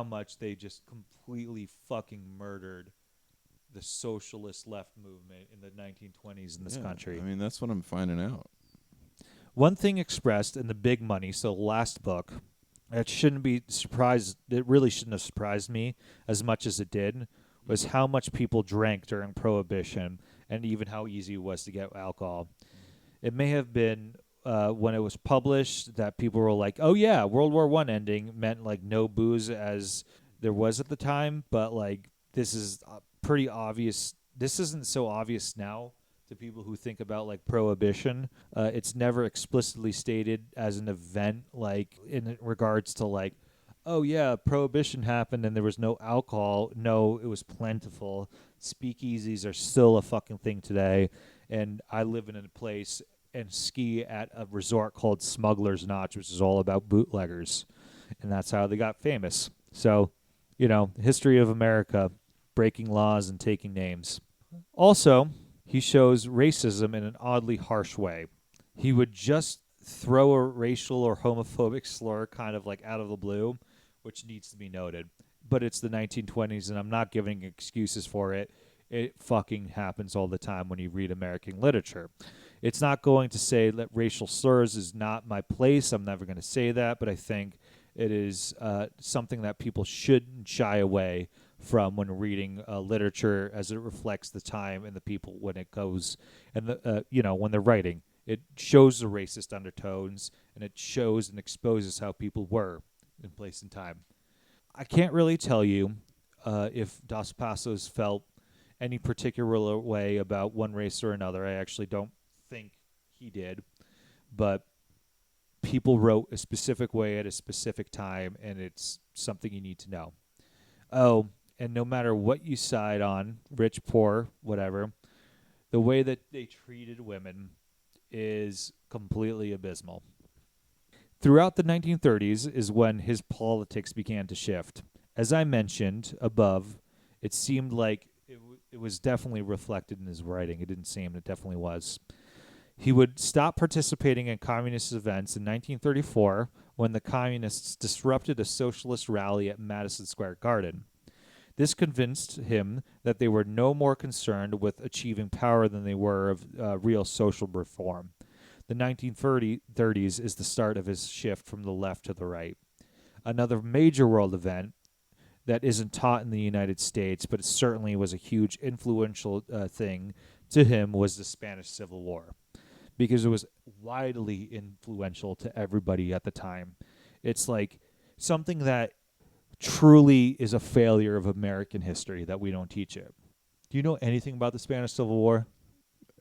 much they just completely fucking murdered the socialist left movement in the 1920s in this country. I mean, that's what I'm finding out. One thing expressed in the Big Money, so last book, that shouldn't be surprised. It really shouldn't have surprised me as much as it did. Was how much people drank during Prohibition, and even how easy it was to get alcohol. It may have been when it was published that people were like, "Oh yeah, World War I ending meant like no booze as there was at the time," but like this is pretty obvious. This isn't so obvious now to people who think about like Prohibition. It's never explicitly stated as an event, like in regards to like, oh yeah, Prohibition happened and there was no alcohol. No, it was plentiful. Speakeasies are still a fucking thing today, and I live in a place and ski at a resort called Smuggler's Notch, which is all about bootleggers, and that's how they got famous. So, history of America, breaking laws and taking names. Also, he shows racism in an oddly harsh way. He would just throw a racial or homophobic slur kind of like out of the blue, which needs to be noted. But it's the 1920s, and I'm not giving excuses for it. It fucking happens all the time when you read American literature. It's not going to say that racial slurs is not my place. I'm never going to say that, but I think it is something that people shouldn't shy away from when reading literature, as it reflects the time and the people when it goes and when they're writing. It shows the racist undertones, and it shows and exposes how people were in place and time. I can't really tell you if Dos Passos felt any particular way about one race or another. I actually don't think he did, but people wrote a specific way at a specific time, and it's something you need to know. Oh, and no matter what you side on, rich, poor, whatever, the way that they treated women is completely abysmal. Throughout the 1930s is when his politics began to shift. As I mentioned above, it seemed like it was definitely reflected in his writing. It didn't seem, it definitely was. He would stop participating in communist events in 1934 when the communists disrupted a socialist rally at Madison Square Garden. This convinced him that they were no more concerned with achieving power than they were of real social reform. The 1930s is the start of his shift from the left to the right. Another major world event that isn't taught in the United States, but it certainly was a huge influential thing to him, was the Spanish Civil War, because it was widely influential to everybody at the time. It's like something that truly is a failure of American history that we don't teach it. Do you know anything about the Spanish Civil War?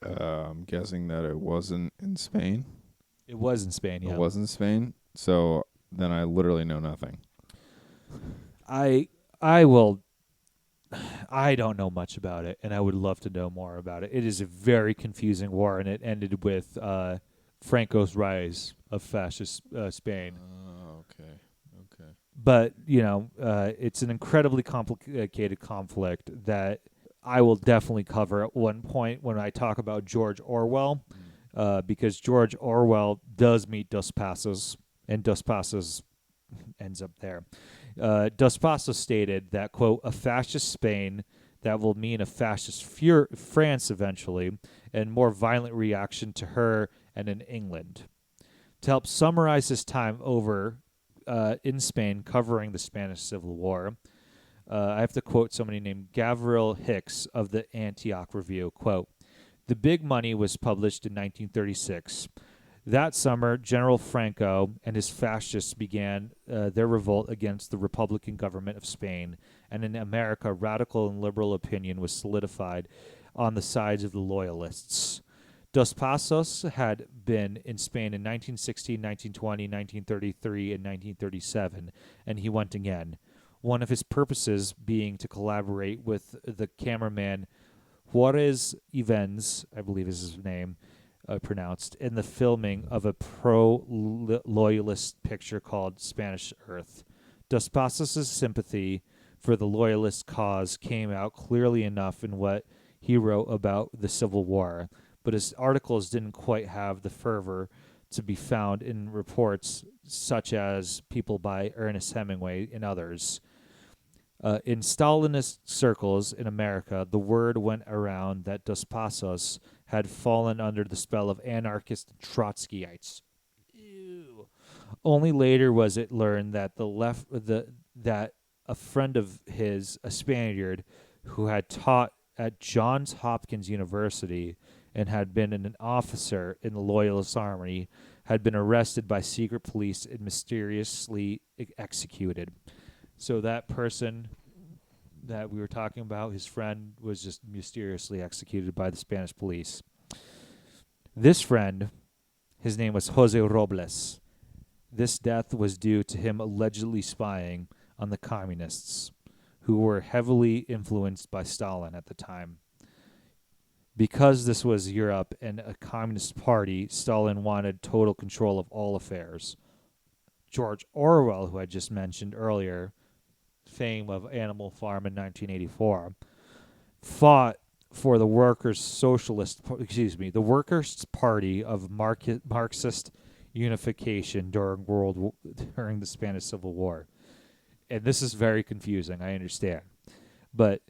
I'm guessing that it wasn't in Spain. It was in Spain, yeah. It was in Spain. So then I literally know nothing. I don't know much about it, and I would love to know more about it. It is a very confusing war, and it ended with Franco's rise of fascist Spain. Oh, okay. But, it's an incredibly complicated conflict that I will definitely cover at one point when I talk about George Orwell, because George Orwell does meet Dos Passos, and Dos Passos ends up there. Dos Passos stated that, quote, a fascist Spain that will mean a fascist France eventually, and more violent reaction to her and in England. To help summarize his time over in Spain covering the Spanish Civil War, I have to quote somebody named Gavril Hicks of the Antioch Review, quote, the Big Money was published in 1936. That summer, General Franco and his fascists began their revolt against the Republican government of Spain, and in America, radical and liberal opinion was solidified on the sides of the Loyalists. Dos Passos had been in Spain in 1916, 1920, 1933, and 1937, and he went again. One of his purposes being to collaborate with the cameraman Juarez Ivens, I believe is his name, pronounced, in the filming of a pro-loyalist picture called Spanish Earth. Dos Passos' sympathy for the loyalist cause came out clearly enough in what he wrote about the Civil War, but his articles didn't quite have the fervor to be found in reports such as People by Ernest Hemingway and others. In Stalinist circles in America, the word went around that Dos Passos had fallen under the spell of anarchist Trotskyites. Ew. Only later was it learned that that a friend of his, a Spaniard, who had taught at Johns Hopkins University and had been an officer in the Loyalist Army, had been arrested by secret police and mysteriously executed. So that person that we were talking about, his friend, was just mysteriously executed by the Spanish police. This friend, his name was Jose Robles. This death was due to him allegedly spying on the communists, who were heavily influenced by Stalin at the time. Because this was Europe and a communist party, Stalin wanted total control of all affairs. George Orwell, who I just mentioned earlier, fame of Animal Farm in 1984, fought for the the Workers' Party of Marxist unification during the Spanish Civil War. And this is very confusing, I understand. But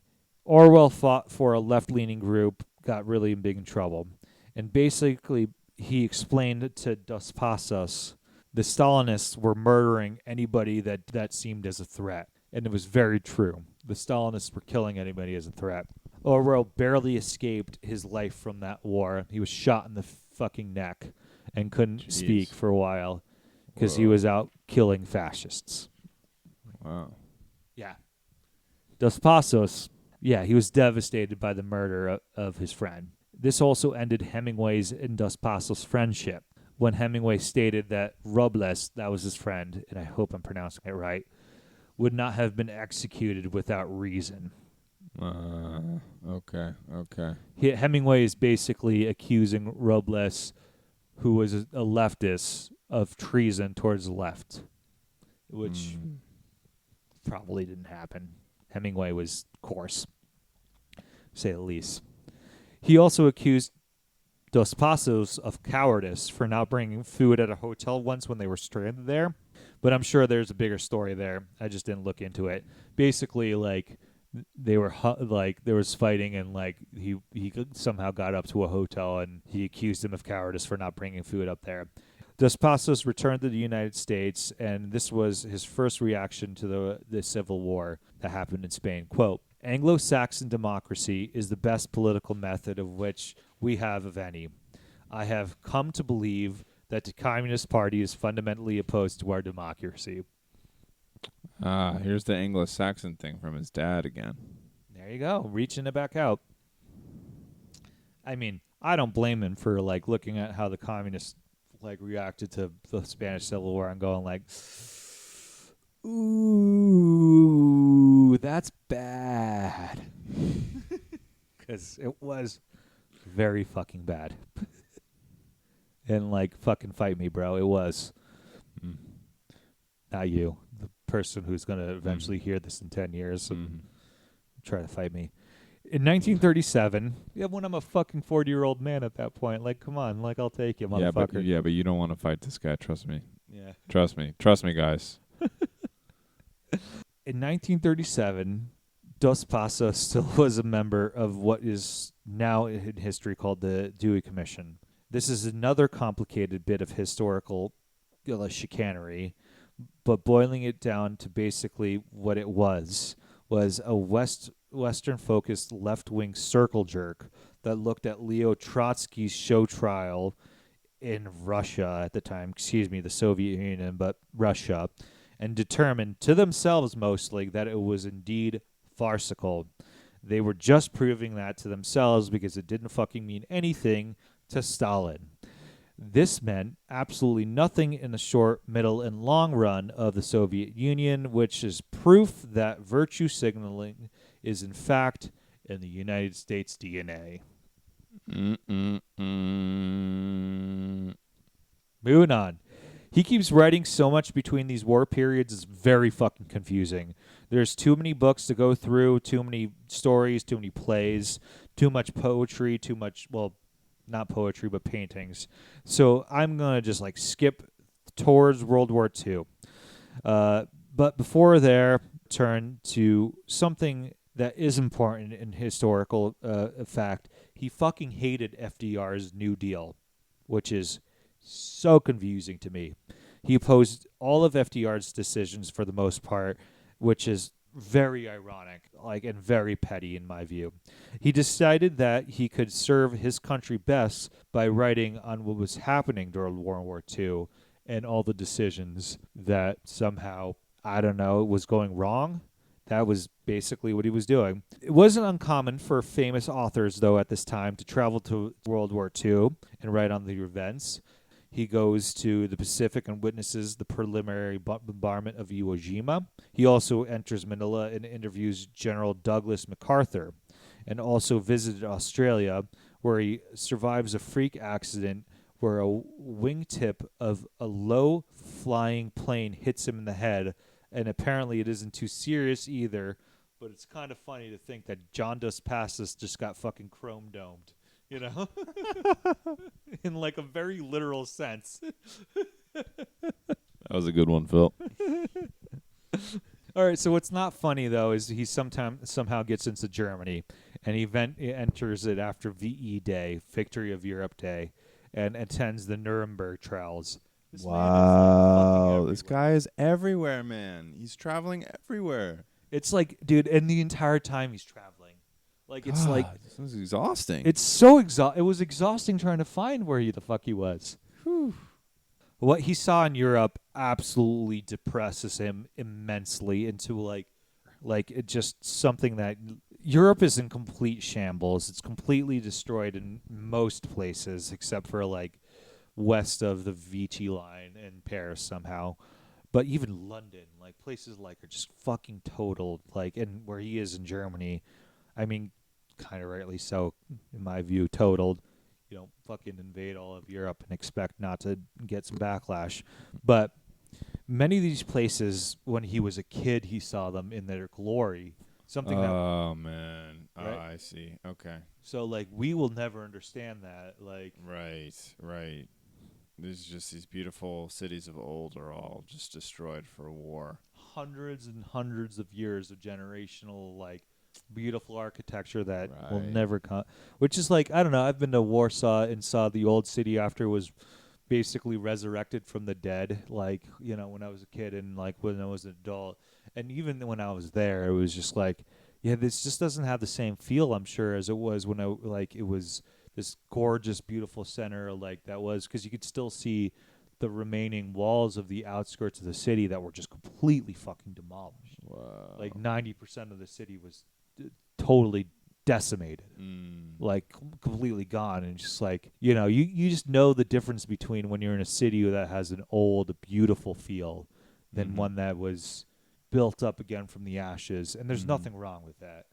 Orwell fought for a left-leaning group, got really big in trouble. And basically, he explained to Dos Passos the Stalinists were murdering anybody that seemed as a threat. And it was very true. The Stalinists were killing anybody as a threat. Orwell barely escaped his life from that war. He was shot in the fucking neck and couldn't speak for a while because he was out killing fascists. Wow. Yeah. Dos Passos, he was devastated by the murder of his friend. This also ended Hemingway's and Dos Passos' friendship when Hemingway stated that Robles, that was his friend, and I hope I'm pronouncing it right, would not have been executed without reason. Okay. Hemingway is basically accusing Robles, who was a leftist, of treason towards the left, which probably didn't happen. Hemingway was coarse, to say the least. He also accused Dos Passos of cowardice for not bringing food at a hotel once when they were stranded there. But I'm sure there's a bigger story there. I just didn't look into it. Basically, they were there was fighting, and he somehow got up to a hotel, and he accused him of cowardice for not bringing food up there. Dos Passos returned to the United States, and this was his first reaction to the Civil War that happened in Spain. Quote, "Anglo-Saxon democracy is the best political method of which we have of any. I have come to believe that the Communist Party is fundamentally opposed to our democracy." Here's the Anglo-Saxon thing from his dad again. There you go, reaching it back out. I mean, I don't blame him for looking at how the communists reacted to the Spanish Civil War and going ooh, that's bad. Because it was very fucking bad. And fucking fight me, bro. It was. Not you. The person who's going to eventually hear this in 10 years and try to fight me. In 1937, when I'm a fucking 40-year-old man at that point, come on, I'll take you, motherfucker. But you don't want to fight this guy, trust me. Yeah. Trust me, guys. In 1937, Dos Passos still was a member of what is now in history called the Dewey Commission. This is another complicated bit of historical chicanery, but boiling it down to basically what it was a Western-focused left-wing circle jerk that looked at Leo Trotsky's show trial in Russia at the time, the Soviet Union, but Russia, and determined to themselves mostly that it was indeed farcical. They were just proving that to themselves because it didn't fucking mean anything to Stalin. This meant absolutely nothing in the short, middle, and long run of the Soviet Union, which is proof that virtue signaling is in fact in the United States DNA. Moving on. He keeps writing so much between these war periods. It's very fucking confusing. There's too many books to go through, too many stories, too many plays, too much poetry, too much, well, not poetry, but paintings. So I'm going to just like skip towards World War II. But before there, turn to something that is important in historical fact. He fucking hated FDR's New Deal, which is so confusing to me. He opposed all of FDR's decisions for the most part, which is very ironic, like, and very petty in my view. He decided that he could serve his country best by writing on what was happening during World War II and all the decisions that somehow, I don't know, was going wrong. That was basically what he was doing. It wasn't uncommon for famous authors, though, at this time to travel to World War II and write on the events. He goes to the Pacific and witnesses the preliminary bombardment of Iwo Jima. He also enters Manila and interviews General Douglas MacArthur, and also visited Australia, where he survives a freak accident where a wingtip of a low-flying plane hits him in the head, and apparently it isn't too serious either, but it's kind of funny to think that John Dos Passos just got fucking chrome-domed. You know, in like a very literal sense. That was a good one, Phil. All right, so what's not funny though is he somehow gets into Germany, and he enters it after VE Day, Victory of Europe Day, and attends the Nuremberg trials. Wow, this guy is everywhere, man. He's traveling everywhere. It's like, dude, and the entire time he's traveling. Like, it's like, this is exhausting. it's so it was exhausting trying to find where the fuck he was. Whew. What he saw in Europe absolutely depresses him immensely into like it just something that Europe is in complete shambles. It's completely destroyed in most places except for like west of the Vichy line in Paris somehow. But even London, like places like are just fucking totaled. Like, and where he is in Germany, I mean, kind of rightly so, in my view, totaled. You don't fucking invade all of Europe and expect not to get some backlash. But many of these places, when he was a kid, he saw them in their glory. Something Oh, man. Right? Oh, I see. Okay. So, like, we will never understand that. Like, Right. There's just these beautiful cities of old are all just destroyed for war. hundreds and hundreds of years of generational, like, beautiful architecture that will never come. Which is like, I don't know, I've been to Warsaw and saw the old city after it was basically resurrected from the dead, like, you know, when I was a kid and like when I was an adult. And even when I was there, it was just like, yeah, this just doesn't have the same feel, I'm sure, as it was when it was this gorgeous, beautiful center, like that was, because you could still see the remaining walls of the outskirts of the city that were just completely fucking demolished. Wow. Like 90% of the city was totally decimated, like completely gone. And just like, you know, you just know the difference between when you're in a city that has an old, beautiful feel than one that was built up again from the ashes. And there's nothing wrong with that.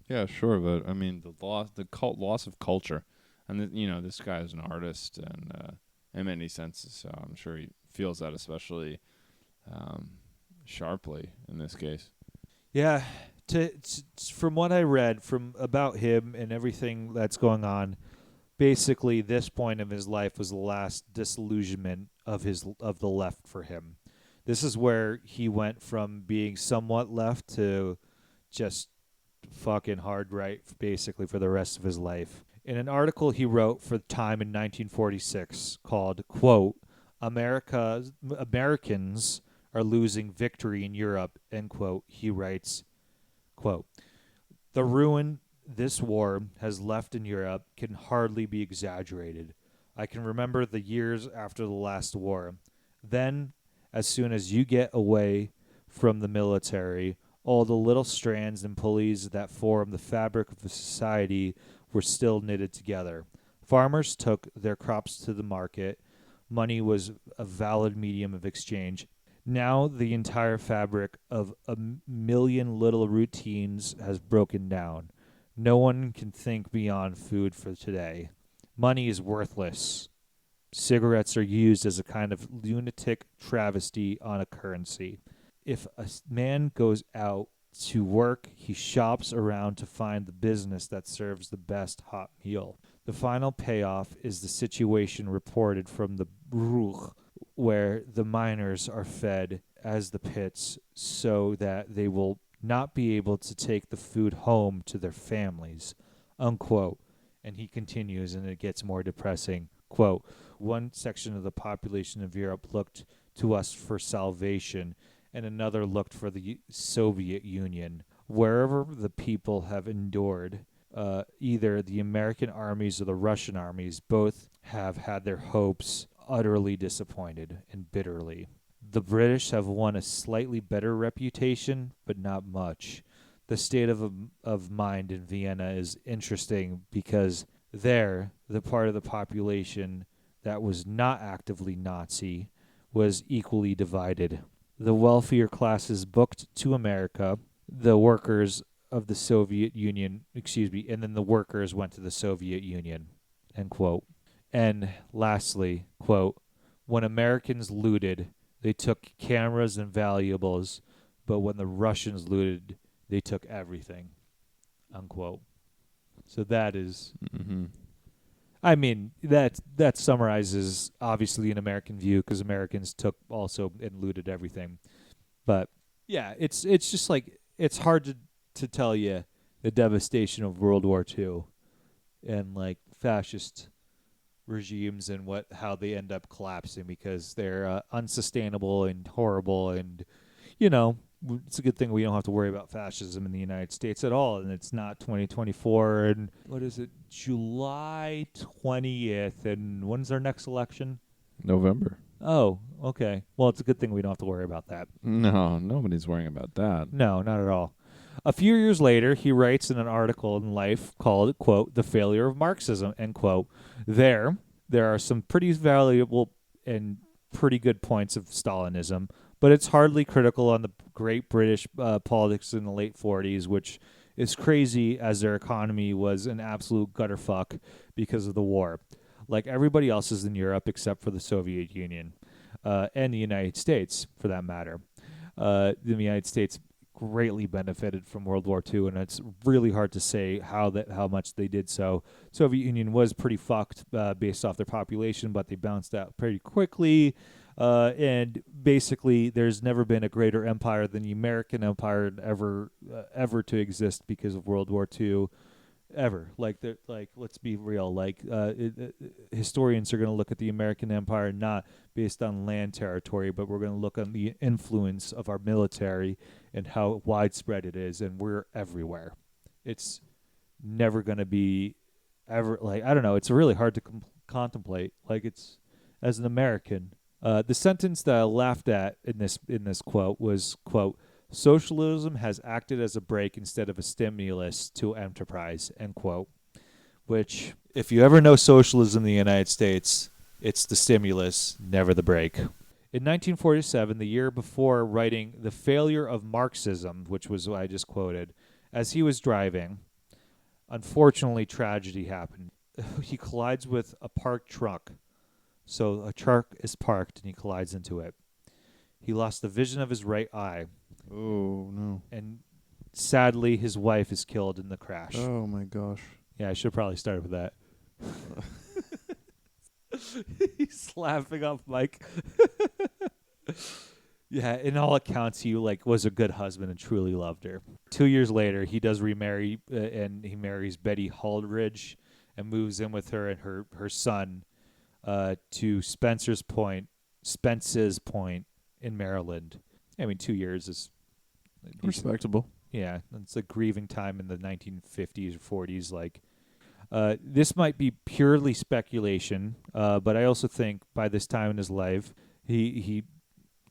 Yeah, sure. But I mean, loss of culture, and you know, this guy is an artist, and in many senses, so I'm sure he feels that especially sharply in this case. Yeah. From what I read from about him and everything that's going on, basically this point of his life was the last disillusionment of the left for him. This is where he went from being somewhat left to just fucking hard right, basically, for the rest of his life. In an article he wrote for Time in 1946 called, quote, Americans are losing victory in Europe, end quote, he writes, quote, the ruin this war has left in Europe can hardly be exaggerated. I can remember the years after the last war. Then, as soon as you get away from the military, all the little strands and pulleys that form the fabric of the society were still knitted together. Farmers took their crops to the market. Money was a valid medium of exchange. Now the entire fabric of a million little routines has broken down. No one can think beyond food for today. Money is worthless. cigarettes are used as a kind of lunatic travesty on a currency. If a man goes out to work, he shops around to find the business that serves the best hot meal. The final payoff is the situation reported from the Bruch, where the miners are fed as the pits so that they will not be able to take the food home to their families, unquote. And he continues, and it gets more depressing. Quote, one section of the population of Europe looked to us for salvation, and another looked for the Soviet Union. Wherever the people have endured, either the American armies or the Russian armies, both have had their hopes utterly disappointed and bitterly. The British have won a slightly better reputation, but not much. The state of mind in Vienna is interesting because there, the part of the population that was not actively Nazi was equally divided. The wealthier classes booked to America, the workers of the Soviet Union, and then the workers went to the Soviet Union, end quote. And lastly, quote, when Americans looted, they took cameras and valuables, but when the Russians looted, they took everything, unquote. So that is, I mean, that summarizes obviously an American view because Americans took also and looted everything. But yeah, it's just like, it's hard to tell you the devastation of World War II and like fascist regimes and how they end up collapsing because they're unsustainable and horrible, and it's a good thing we don't have to worry about fascism in the United States at all, and it's not 2024 and what is it, July 20th, and when's our next election? November. Oh, okay. Well, it's a good thing we don't have to worry about that. No, nobody's worrying about that. No, not at all. A few years later, he writes in an article in Life called, quote, The Failure of Marxism, end quote. There are some pretty valuable and pretty good points of Stalinism, but it's hardly critical on the great British politics in the late 40s, which is crazy as their economy was an absolute gutter fuck because of the war, like everybody else's in Europe except for the Soviet Union and the United States, for that matter. The United States greatly benefited from World War II, and it's really hard to say how much they did so. Soviet Union was pretty fucked based off their population, but they bounced out pretty quickly. And basically, there's never been a greater empire than the American empire ever to exist because of World War II. Ever. Let's be real. Historians are going to look at the American empire not based on land territory, but we're going to look on the influence of our military and how widespread it is, and we're everywhere. It's never going to be ever, I don't know, it's really hard to contemplate. It's, as an American, the sentence that I laughed at in this quote was, quote, socialism has acted as a brake instead of a stimulus to enterprise, end quote. Which, if you ever know socialism in the United States, it's the stimulus, never the brake. In 1947, the year before writing The Failure of Marxism, which was what I just quoted, as he was driving, unfortunately tragedy happened. He collides with a parked truck. So a truck is parked and he collides into it. He lost the vision of his right eye. Oh, no. And sadly, his wife is killed in the crash. Oh, my gosh. Yeah, I should have probably started with that. He's laughing off Mike. Yeah, in all accounts, he was a good husband and truly loved her. 2 years later, he does remarry, and he marries Betty Holdridge and moves in with her and her son to Spence's Point in Maryland. I mean, 2 years is respectable. Yeah, it's a grieving time in the 1950s or 40s. This might be purely speculation, but I also think by this time in his life, he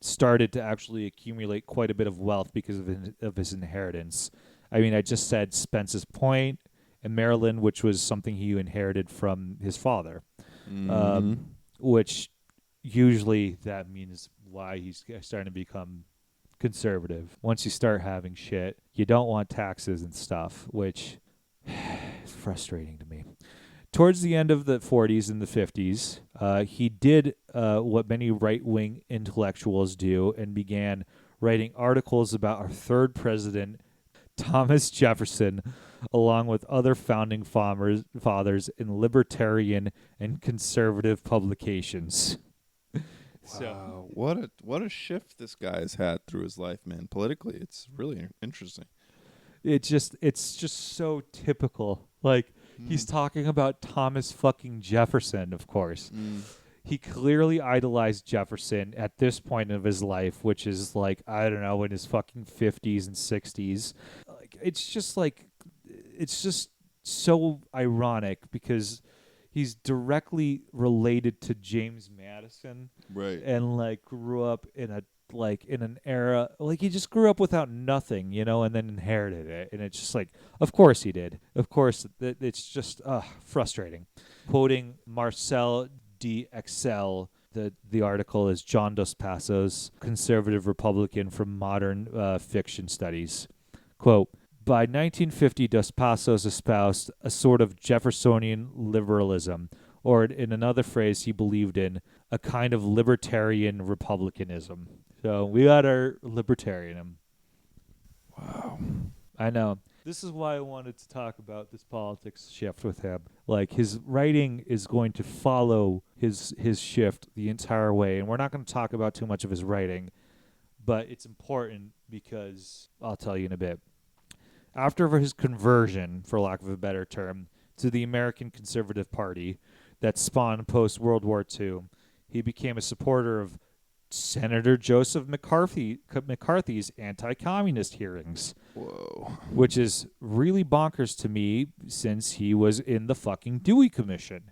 started to actually accumulate quite a bit of wealth because of his inheritance. I mean, I just said Spence's Point in Maryland, which was something he inherited from his father, which usually that means why he's starting to become conservative. Once you start having shit, you don't want taxes and stuff, which is frustrating to me. Towards the end of the 40s and the 50s, he did what many right-wing intellectuals do and began writing articles about our third president, Thomas Jefferson, along with other founding fathers in libertarian and conservative publications. Wow, what a shift this guy has had through his life, man. Politically, it's really interesting. It's just so typical. Like, he's talking about Thomas fucking Jefferson, of course. He clearly idolized Jefferson at this point of his life, which is like, I don't know, in his fucking 50s and 60s. Like, it's just so ironic because he's directly related to James Madison, Right. and like grew up in an era, like he just grew up without nothing, and then inherited it. And it's just like, of course he did. Of course, it's just frustrating. Quoting Marcel D. Excel, the article is John Dos Passos, conservative Republican from Modern Fiction Studies. Quote, by 1950, Dos Passos espoused a sort of Jeffersonian liberalism, or in another phrase he believed in, a kind of libertarian republicanism. So we got our libertarianism. Wow. I know. This is why I wanted to talk about this politics shift with him. Like, his writing is going to follow his shift the entire way, and we're not going to talk about too much of his writing, but it's important because I'll tell you in a bit. After his conversion, for lack of a better term, to the American Conservative Party that spawned post-World War II, he became a supporter of Senator Joseph McCarthy's anti-communist hearings. Whoa. Which is really bonkers to me since he was in the fucking Dewey Commission.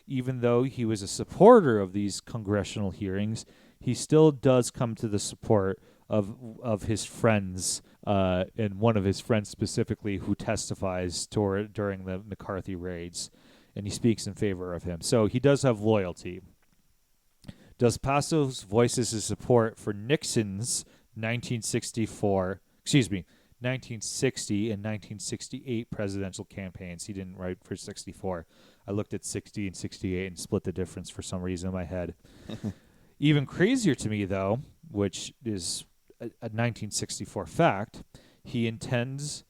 Even though he was a supporter of these congressional hearings, he still does come to the support of his friends, and one of his friends specifically who testifies during the McCarthy raids, and he speaks in favor of him. So he does have loyalty. Dos Passos voices his support for Nixon's 1960 and 1968 presidential campaigns. He didn't write for 64. I looked at 60 and 68 and split the difference for some reason in my head. Even crazier to me, though, which is a 1964 fact, he attends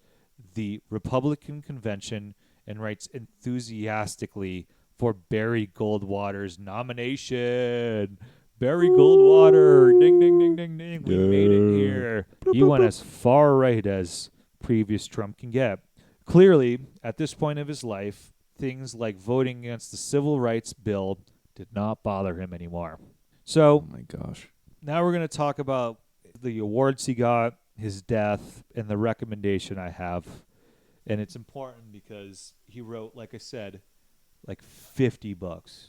the Republican convention and writes enthusiastically for Barry Goldwater's nomination. Barry Goldwater, ding, ding, ding, ding, ding. We made it here. He went as far right as previous Trump can get. Clearly, at this point of his life, things like voting against the Civil Rights Bill did not bother him anymore. So, Oh my gosh. now we're going to talk about the awards he got, his death, and the recommendation I have. And it's important because he wrote, like I said, like 50 books.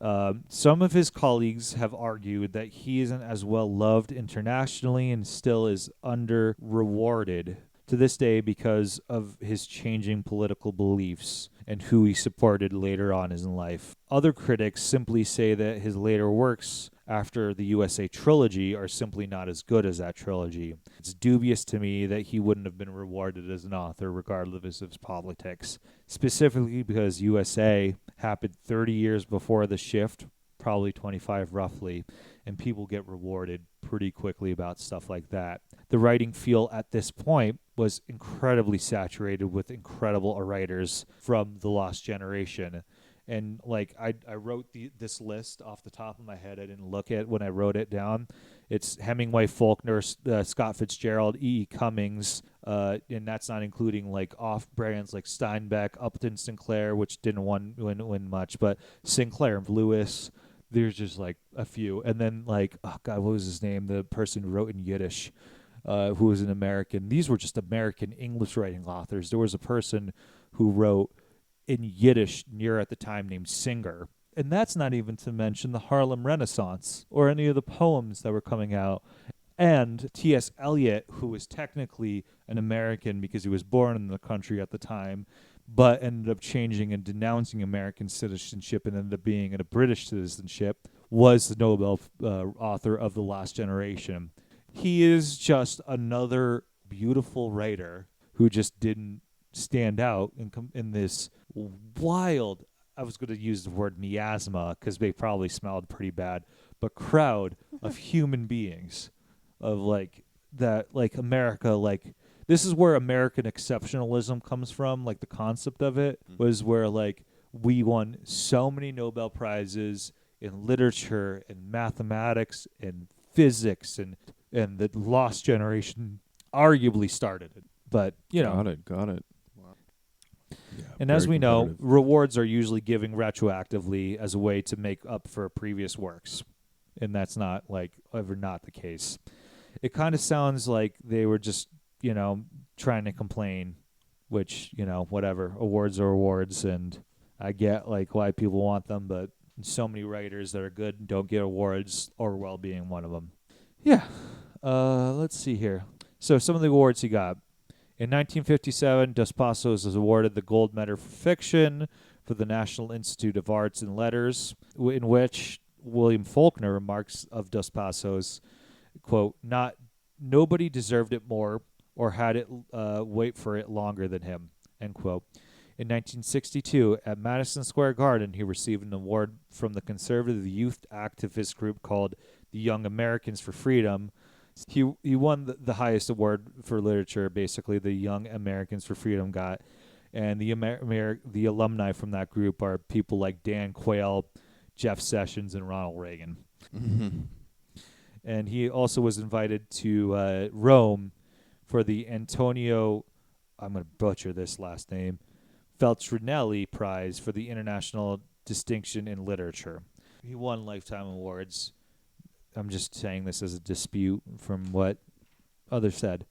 Some of his colleagues have argued that he isn't as well loved internationally and still is under-rewarded to this day because of his changing political beliefs and who he supported later on in life. Other critics simply say that his later works after the USA trilogy are simply not as good as that trilogy. It's dubious to me that he wouldn't have been rewarded as an author regardless of his politics, specifically because USA happened 30 years before the shift, probably 25 roughly, and people get rewarded pretty quickly about stuff like that. The writing field at this point was incredibly saturated with incredible writers from the Lost Generation. And like I wrote this list off the top of my head. I didn't look at when I wrote it down. It's Hemingway, Faulkner, Scott Fitzgerald, E.E. Cummings, and that's not including like off brands like Steinbeck, Upton Sinclair, which didn't win much, but Sinclair and Lewis. There's just like a few, and then like, oh God, what was his name? The person who wrote in Yiddish, who was an American. These were just American English writing authors. There was a person who wrote in Yiddish near at the time named Singer. And that's not even to mention the Harlem Renaissance or any of the poems that were coming out. And T.S. Eliot, who was technically an American because he was born in the country at the time, but ended up changing and denouncing American citizenship and ended up being in a British citizenship, was the Nobel author of The Lost Generation. He is just another beautiful writer who just didn't stand out in this wild, I was going to use the word miasma because they probably smelled pretty bad, but crowd of human beings of like that, like America, like this is where American exceptionalism comes from. Like the concept of it was where like we won so many Nobel Prizes in literature and mathematics and physics, and the lost generation arguably started it. But, you know, Got it. Wow. Yeah, and as very we know, competitive. rewards are usually given retroactively as a way to make up for previous works. And that's not like ever not the case. It kind of sounds like they were just, you know, trying to complain, which, you know, whatever. Awards are awards, and I get like why people want them, but so many writers that are good and don't get awards, Orwell being one of them. Yeah. Let's see here. So some of the awards he got. In 1957, Dos Passos was awarded the Gold Medal for Fiction for the National Institute of Arts and Letters, in which William Faulkner remarks of Dos Passos, quote, nobody deserved it more or had it wait for it longer than him, end quote. In 1962, at Madison Square Garden, he received an award from the conservative youth activist group called the Young Americans for Freedom. He won the highest award for literature, basically, the Young Americans for Freedom got. And the alumni from that group are people like Dan Quayle, Jeff Sessions, and Ronald Reagan. Mm-hmm. And he also was invited to Rome for the Antonio, I'm going to butcher this last name, Feltrinelli Prize for the International Distinction in Literature. He won lifetime awards. I'm just saying this as a dispute from what others said.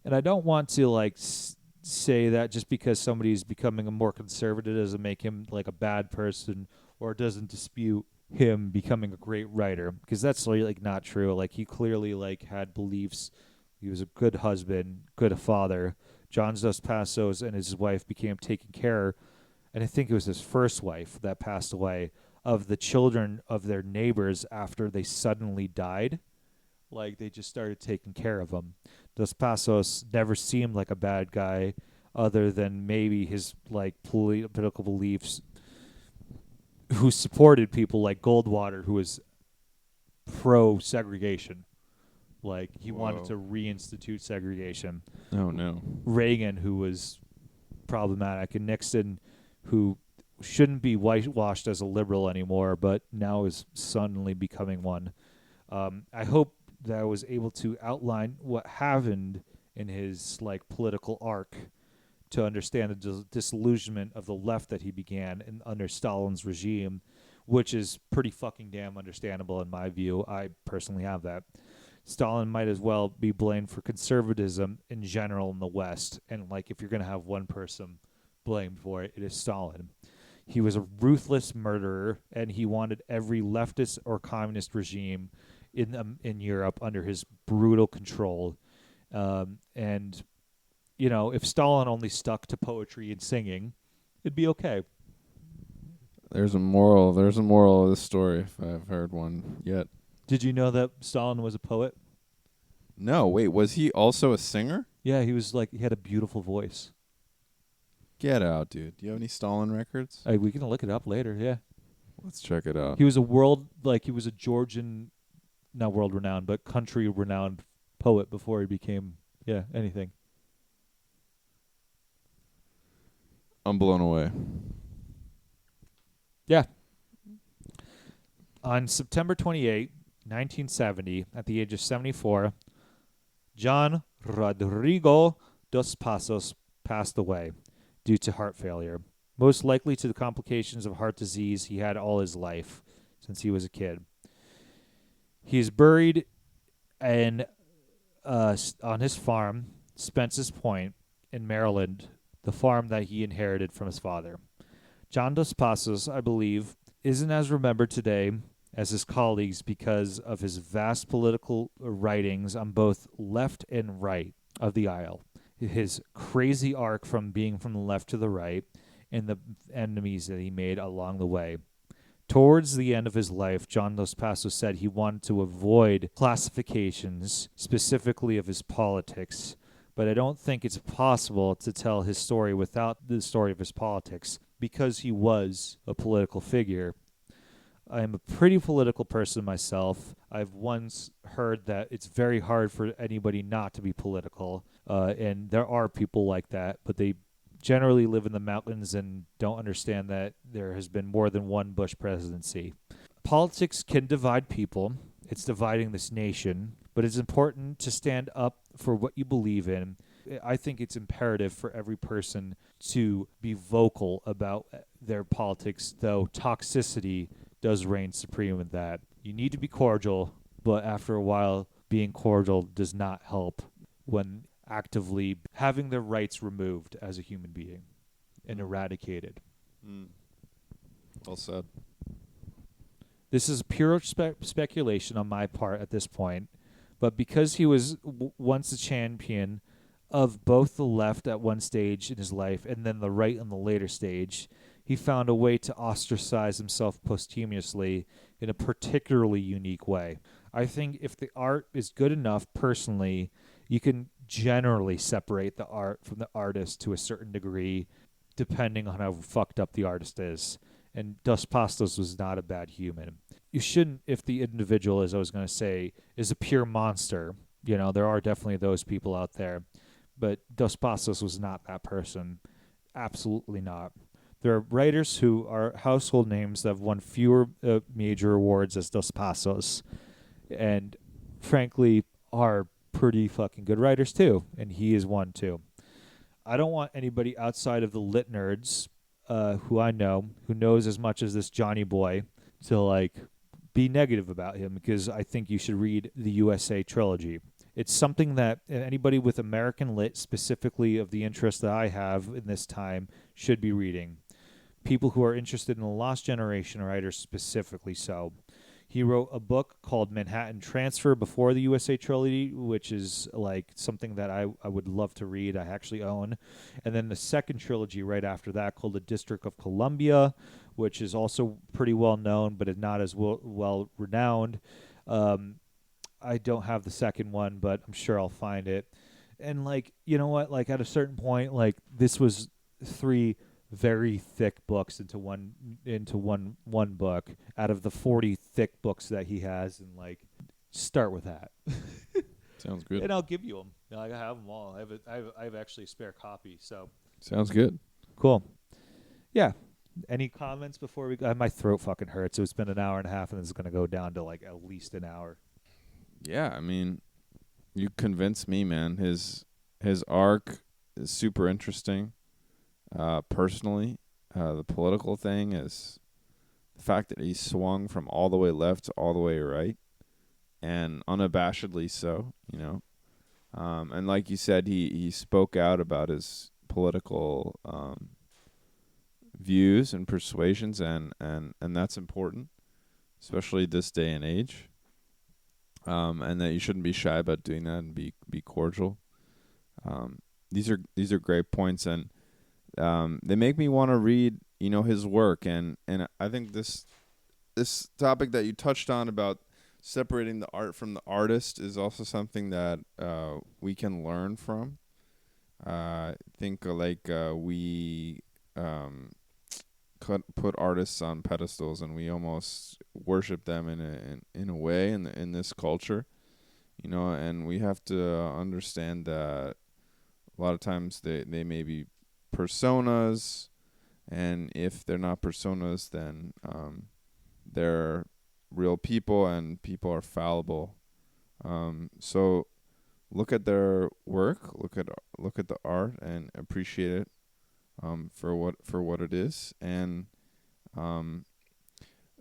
And I don't want to like say that just because somebody's becoming a more conservative doesn't make him like a bad person, or doesn't dispute him becoming a great writer, because that's like not true. Like he clearly like had beliefs. He was a good husband, good father. John Dos Passos and his wife became taken care, and I think it was his first wife that passed away, of the children of their neighbors after they suddenly died. Like they just started taking care of them. Dos Passos never seemed like a bad guy, other than maybe his like political beliefs, who supported people like Goldwater, who was pro-segregation. Like he wanted to reinstitute segregation. Oh, no. Reagan, who was problematic, and Nixon, who shouldn't be whitewashed as a liberal anymore, but now is suddenly becoming one. I hope that I was able to outline what happened in his like political arc to understand the disillusionment of the left that he began under Stalin's regime, which is pretty fucking damn understandable in my view. I personally have that. Stalin might as well be blamed for conservatism in general in the West, and like if you're going to have one person blamed for it, it is Stalin. He was a ruthless murderer, and he wanted every leftist or communist regime in Europe under his brutal control. And, you know, if Stalin only stuck to poetry and singing, it'd be okay. There's a moral of this story, if I've heard one yet. Did you know that Stalin was a poet? No, wait, was he also a singer? Yeah, he was like, he had a beautiful voice. Get out, dude. Do you have any Stalin records? We can look it up later, yeah. Let's check it out. He was he was a Georgian, not world-renowned, but country-renowned poet before he became, anything. I'm blown away. Yeah. On September 28, 1970, at the age of 74, John Rodrigo dos Passos passed away due to heart failure, most likely to the complications of heart disease he had all his life since he was a kid. He is buried on his farm, Spence's Point, in Maryland, the farm that he inherited from his father. John Dos Passos, I believe, isn't as remembered today as his colleagues because of his vast political writings on both left and right of the aisle, his crazy arc from being from the left to the right, and the enemies that he made along the way. Towards the end of his life, John Dos Passos said he wanted to avoid classifications, specifically of his politics, but I don't think it's possible to tell his story without the story of his politics, because he was a political figure. I am a pretty political person myself. I've once heard that it's very hard for anybody not to be political, and there are people like that, but they generally live in the mountains and don't understand that there has been more than one Bush presidency. Politics can divide people. It's dividing this nation, but it's important to stand up for what you believe in. I think it's imperative for every person to be vocal about their politics, though toxicity does reign supreme in that. You need to be cordial, but after a while, being cordial does not help when actively having their rights removed as a human being and eradicated. Well said. This is pure speculation on my part at this point, but because he was once a champion of both the left at one stage in his life and then the right in the later stage, he found a way to ostracize himself posthumously in a particularly unique way. I think if the art is good enough, personally, you can generally separate the art from the artist to a certain degree, depending on how fucked up the artist is. And Dos Passos was not a bad human. You shouldn't, if the individual, as I was going to say, is a pure monster. You know, there are definitely those people out there. But Dos Passos was not that person. Absolutely not. There are writers who are household names that have won fewer major awards as Dos Passos, and frankly are pretty fucking good writers too, and he is one too. I don't want anybody outside of the lit nerds who I know, who knows as much as this Johnny boy, to like be negative about him, because I think you should read the USA trilogy. It's something that anybody with American lit, specifically of the interest that I have in this time, should be reading. People who are interested in the Lost Generation writers specifically so. He wrote a book called Manhattan Transfer before the USA trilogy, which is like something that I would love to read. I actually own. And then the second trilogy right after that called The District of Columbia, which is also pretty well known, but is not as well renowned. I don't have the second one, but I'm sure I'll find it. And like, you know what? Like at a certain point, like this was 3 very thick books into one book out of the 40 thick books that he has, and like start with that. Sounds good. And I'll give you them. Like, I have them all. I have actually a spare copy. So Sounds good. cool. Yeah. Any comments before we go? My throat fucking hurts. So it's been an hour and a half, and it's going to go down to like at least an hour. Yeah, I mean, you convinced me, man. His arc is super interesting. Personally, the political thing is the fact that he swung from all the way left to all the way right, and unabashedly so, you know. And like you said, he spoke out about his political views and persuasions, and that's important, especially this day and age. And that you shouldn't be shy about doing that and be cordial. These are great points, and they make me want to read, you know, his work, and I think this topic that you touched on about separating the art from the artist is also something that we can learn from. I think we put artists on pedestals, and we almost worship them in a way in this culture, you know, and we have to understand that a lot of times they may be personas, and if they're not personas, then they're real people, and people are fallible. So look at their work, look at the art, and appreciate it for what it is. And I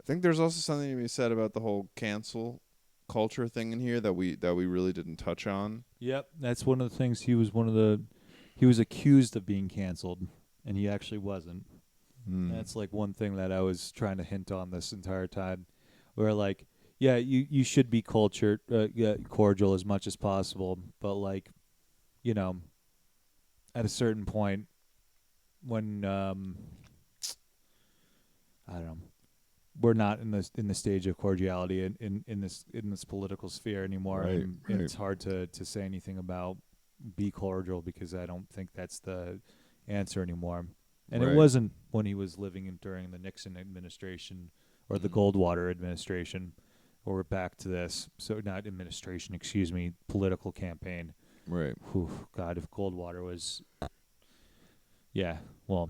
think there's also something to be said about the whole cancel culture thing in here that we really didn't touch on. Yep, that's one of the things. He was accused of being canceled, and he actually wasn't. That's like one thing that I was trying to hint on this entire time, where like, yeah, you should be cordial as much as possible, but like, you know, at a certain point, when I don't know, we're not in the stage of cordiality in this political sphere anymore, Right, and it's hard to say anything about be cordial, because I don't think that's the answer anymore. And it wasn't when he was living during the Nixon administration or the Goldwater administration, or back to this. So not administration, excuse me, political campaign. Right. Whew, God, if Goldwater was, yeah, well,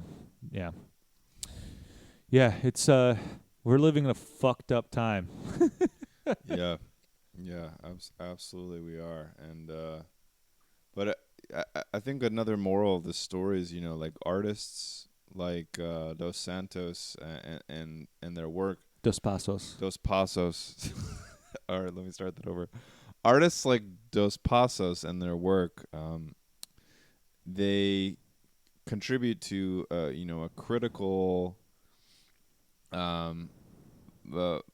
yeah. Yeah, it's, we're living in a fucked up time. Yeah. Yeah, absolutely we are. And, but I think another moral of the story is, like artists like Dos Santos and their work. Dos Passos. Dos Passos. All right, let me start that over. Artists like Dos Passos and their work, they contribute to, a critical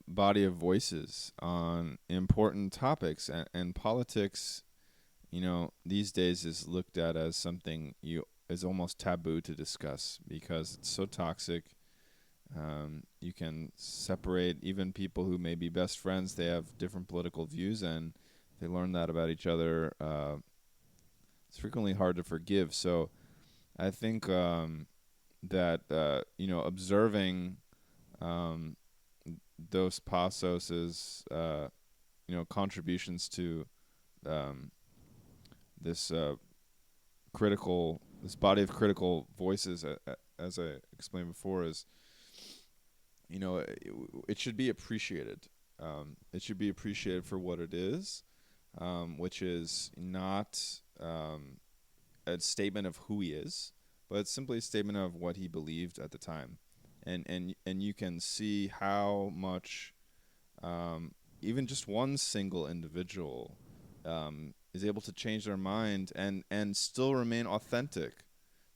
body of voices on important topics. And politics, these days is looked at as something is almost taboo to discuss because it's so toxic. You can separate even people who may be best friends. They have different political views, and they learn that about each other. It's frequently hard to forgive. So I think that, observing Dos Passos's, contributions to this this body of critical voices, as I explained before, is, it should be appreciated. It should be appreciated for what it is, which is not a statement of who he is, but it's simply a statement of what he believed at the time. And you can see how much even just one single individual is able to change their mind and still remain authentic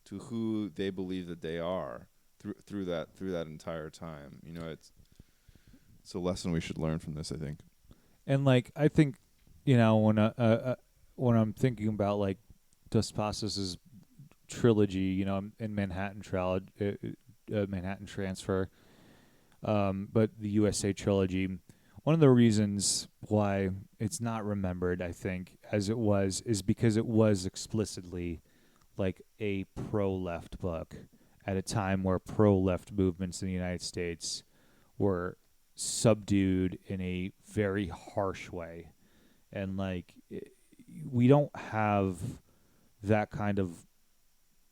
to who they believe that they are through that entire time. It's a lesson we should learn from this, I think. And I think, when I'm thinking about Dos Passos's trilogy, in Manhattan Manhattan Transfer, but the USA trilogy, one of the reasons why it's not remembered, I think, as it was, is because it was explicitly a pro-left book at a time where pro-left movements in the United States were subdued in a very harsh way. And we don't have that kind of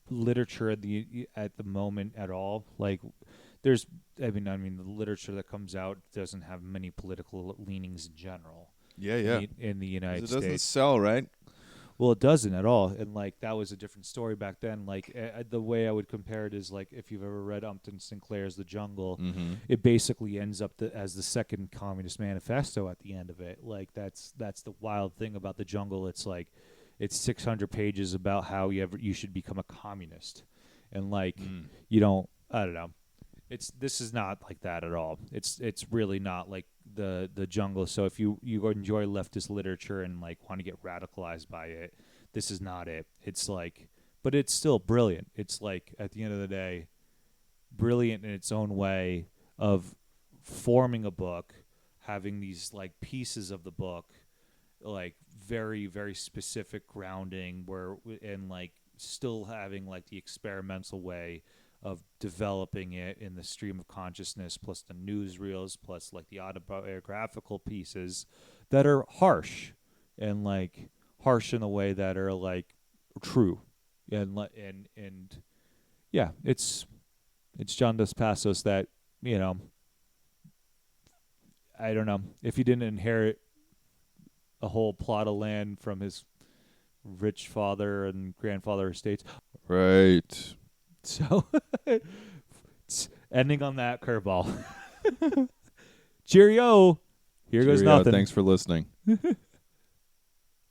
literature at the moment at all. There's, I mean, the literature that comes out doesn't have many political leanings in general. Yeah. In the United States, it doesn't sell, right? Well, it doesn't at all, and that was a different story back then. The way I would compare it is if you've ever read Upton Sinclair's *The Jungle*, it basically ends up as the second Communist Manifesto at the end of it. That's the wild thing about *The Jungle*. It's 600 pages about how you should become a communist, and you don't. I don't know. This is not like that at all. It's really not like the Jungle. So if you enjoy leftist literature and want to get radicalized by it, this is not it. It's but it's still brilliant. It's at the end of the day, brilliant in its own way of forming a book, having these pieces of the book, very, very specific grounding and still having the experimental way of developing it in the stream of consciousness, plus the newsreels, plus the autobiographical pieces that are harsh and harsh in a way that are true. And yeah, it's John Dos Passos that, I don't know, if he didn't inherit a whole plot of land from his rich father and grandfather estates. Right. So, ending on that curveball. Cheerio. Here goes nothing. Thanks for listening.